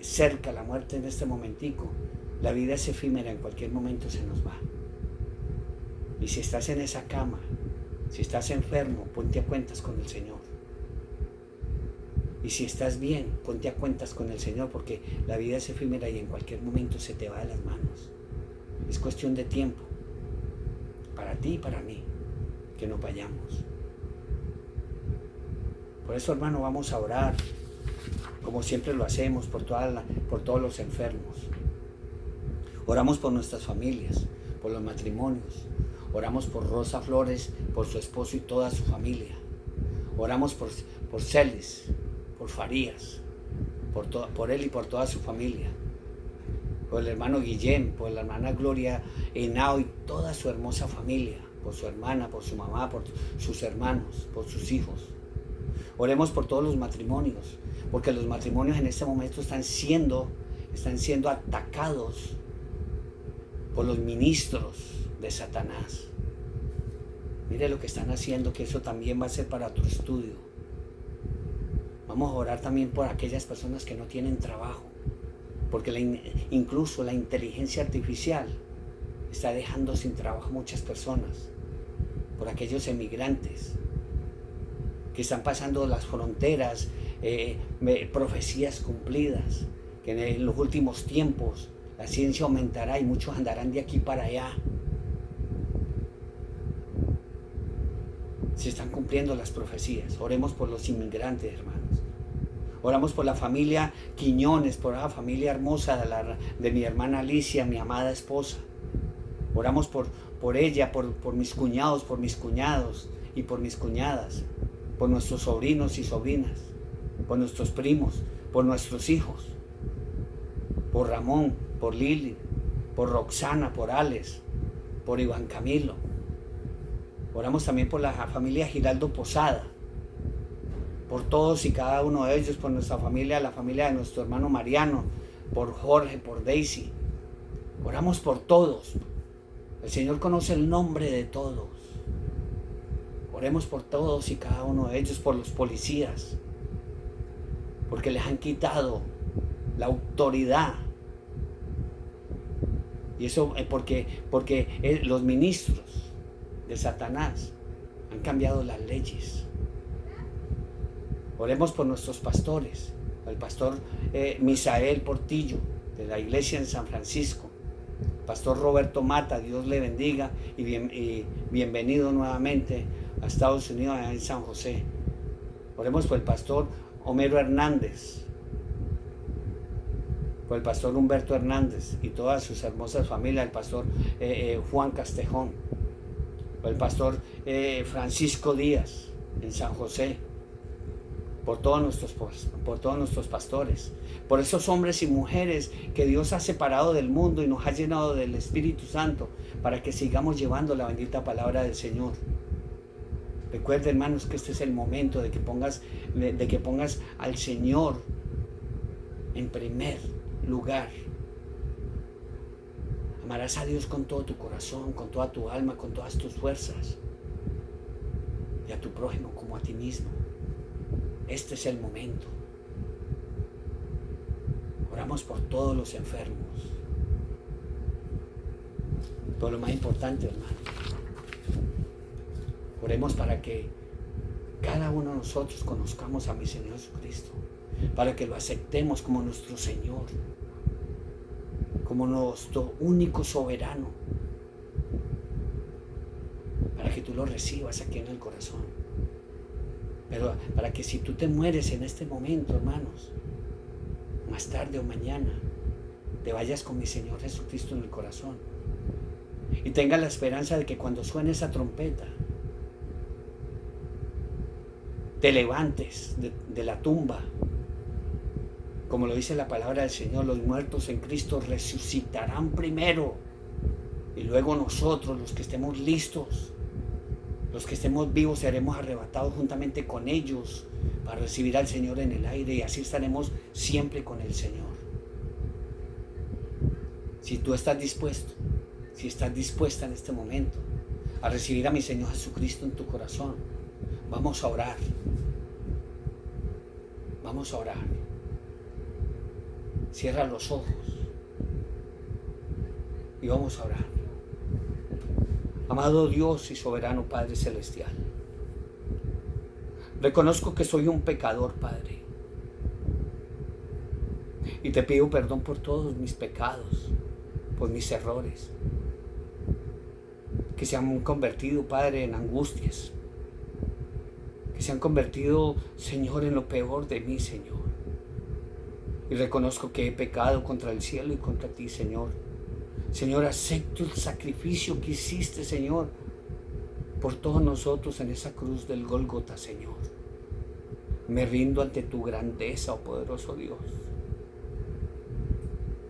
cerca la muerte en este momentico, la vida es efímera, en cualquier momento se nos va. Y si estás en esa cama, si estás enfermo, ponte a cuentas con el Señor. Y si estás bien, ponte a cuentas con el Señor, porque la vida es efímera y en cualquier momento se te va de las manos. Es cuestión de tiempo, para ti y para mí, que nos vayamos. Por eso, hermano, vamos a orar, como siempre lo hacemos, por todos los enfermos. Oramos por nuestras familias, por los matrimonios. Oramos por Rosa Flores, por su esposo y toda su familia. Oramos por Celis, por Farías, por él y por toda su familia. Por el hermano Guillén, por la hermana Gloria Henao y toda su hermosa familia, por su hermana, por su mamá, por sus hermanos, por sus hijos. Oremos por todos los matrimonios, porque los matrimonios en este momento están siendo atacados por los ministros de Satanás. Mire lo que están haciendo, que eso también va a ser para tu estudio. Vamos a orar también por aquellas personas que no tienen trabajo, porque incluso la inteligencia artificial está dejando sin trabajo a muchas personas, por aquellos emigrantes que están pasando las fronteras, profecías cumplidas, que en los últimos tiempos la ciencia aumentará y muchos andarán de aquí para allá. Se están cumpliendo las profecías. Oremos por los inmigrantes, hermanos. Oramos por la familia Quiñones, por la familia hermosa de mi hermana Alicia, mi amada esposa. Oramos por ella, por mis cuñados, por mis cuñados y por mis cuñadas, por nuestros sobrinos y sobrinas, por nuestros primos, por nuestros hijos, por Ramón, por Lili, por Roxana, por Alex, por Iván Camilo. Oramos también por la familia Giraldo Posada, por todos y cada uno de ellos, por nuestra familia, la familia de nuestro hermano Mariano, por Jorge, por Daisy. Oramos por todos. El Señor conoce el nombre de todos. Oremos por todos y cada uno de ellos, por los policías, porque les han quitado la autoridad. Y eso porque los ministros de Satanás han cambiado las leyes. Oremos por nuestros pastores, el pastor Misael Portillo, de la iglesia en San Francisco, pastor Roberto Mata, Dios le bendiga y bienvenido nuevamente a Estados Unidos, en San José. Oremos por el pastor Homero Hernández, por el pastor Humberto Hernández y todas sus hermosas familias, el pastor Juan Castejón. por el pastor Francisco Díaz en San José, por todos nuestros pastores, por esos hombres y mujeres que Dios ha separado del mundo y nos ha llenado del Espíritu Santo para que sigamos llevando la bendita palabra del Señor. Recuerda, hermanos, que este es el momento de que pongas al Señor en primer lugar. Amarás a Dios con todo tu corazón, con toda tu alma, con todas tus fuerzas, y a tu prójimo como a ti mismo. Este es el momento. Oramos por todos los enfermos. Todo lo más importante, hermano, oremos para que cada uno de nosotros conozcamos a mi Señor Jesucristo, para que lo aceptemos como nuestro Señor, como nuestro único soberano, para que tú lo recibas aquí en el corazón. Pero para que si tú te mueres en este momento, hermanos, más tarde o mañana, te vayas con mi Señor Jesucristo en el corazón y tengas la esperanza de que cuando suene esa trompeta, te levantes de la tumba. Como lo dice la palabra del Señor, los muertos en Cristo resucitarán primero, y luego nosotros, los que estemos listos, los que estemos vivos, seremos arrebatados juntamente con ellos para recibir al Señor en el aire, y así estaremos siempre con el Señor. Si tú estás dispuesto, si estás dispuesta en este momento a recibir a mi Señor Jesucristo en tu corazón, vamos a orar. Vamos a orar. Cierra los ojos y vamos a orar. Amado Dios y soberano Padre Celestial, reconozco que soy un pecador, Padre, y te pido perdón por todos mis pecados, por mis errores, que se han convertido, Padre, en angustias, que se han convertido, Señor, en lo peor de mí, Señor. Y reconozco que he pecado contra el cielo y contra ti, Señor. Señor, acepto el sacrificio que hiciste, Señor, por todos nosotros en esa cruz del Gólgota, Señor. Me rindo ante tu grandeza, oh poderoso Dios.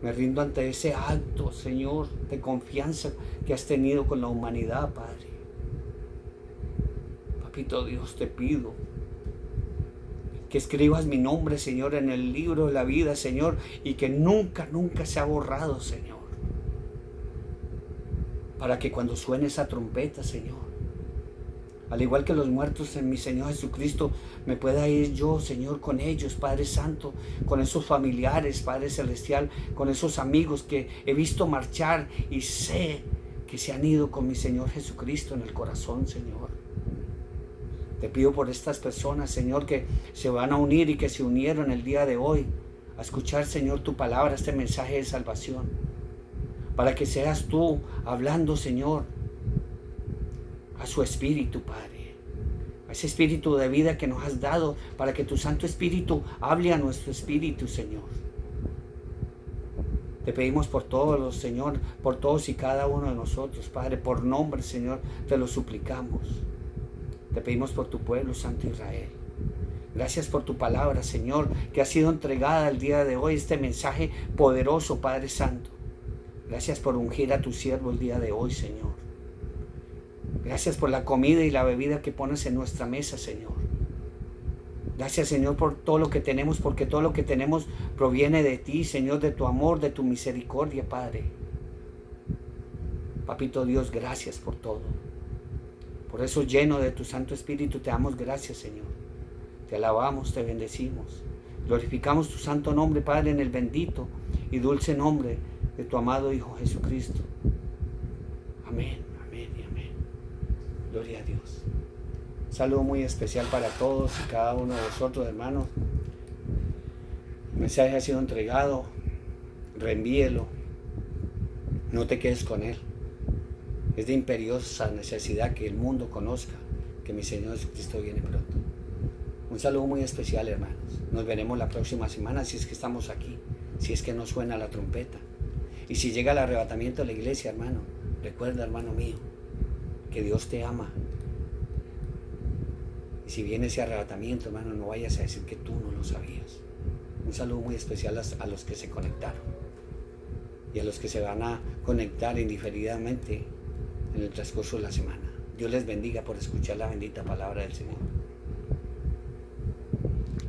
Me rindo ante ese acto, Señor, de confianza que has tenido con la humanidad, Padre. Papito Dios, te pido que escribas mi nombre, Señor, en el libro de la vida, Señor, y que nunca, nunca se ha borrado, Señor. Para que cuando suene esa trompeta, Señor, al igual que los muertos en mi Señor Jesucristo, me pueda ir yo, Señor, con ellos, Padre Santo, con esos familiares, Padre Celestial, con esos amigos que he visto marchar y sé que se han ido con mi Señor Jesucristo en el corazón, Señor. Te pido por estas personas, Señor, que se van a unir y que se unieron el día de hoy a escuchar, Señor, tu palabra, este mensaje de salvación, para que seas tú hablando, Señor, a su espíritu, Padre, a ese espíritu de vida que nos has dado, para que tu Santo Espíritu hable a nuestro espíritu, Señor. Te pedimos por todos, Señor, por todos y cada uno de nosotros, Padre, por nombre, Señor, te lo suplicamos. Te pedimos por tu pueblo, Santo Israel. Gracias por tu palabra, Señor, que ha sido entregada el día de hoy, este mensaje poderoso, Padre Santo. Gracias por ungir a tu siervo el día de hoy, Señor. Gracias por la comida y la bebida que pones en nuestra mesa, Señor. Gracias, Señor, por todo lo que tenemos, porque todo lo que tenemos proviene de ti, Señor, de tu amor, de tu misericordia, Padre. Papito Dios, gracias por todo. Por eso, lleno de tu Santo Espíritu, te damos gracias, Señor. Te alabamos, te bendecimos. Glorificamos tu santo nombre, Padre, en el bendito y dulce nombre de tu amado Hijo Jesucristo. Amén, amén y amén. Gloria a Dios. Un saludo muy especial para todos y cada uno de vosotros, hermanos. El mensaje ha sido entregado. Reenvíelo. No te quedes con él. Es de imperiosa necesidad que el mundo conozca que mi Señor Jesucristo viene pronto. Un saludo muy especial, hermanos. Nos veremos la próxima semana si es que estamos aquí, si es que no suena la trompeta. Y si llega el arrebatamiento de la iglesia, hermano, recuerda, hermano mío, que Dios te ama. Y si viene ese arrebatamiento, hermano, no vayas a decir que tú no lo sabías. Un saludo muy especial a los que se conectaron y a los que se van a conectar indiferidamente en el transcurso de la semana. Dios les bendiga por escuchar la bendita palabra del Señor.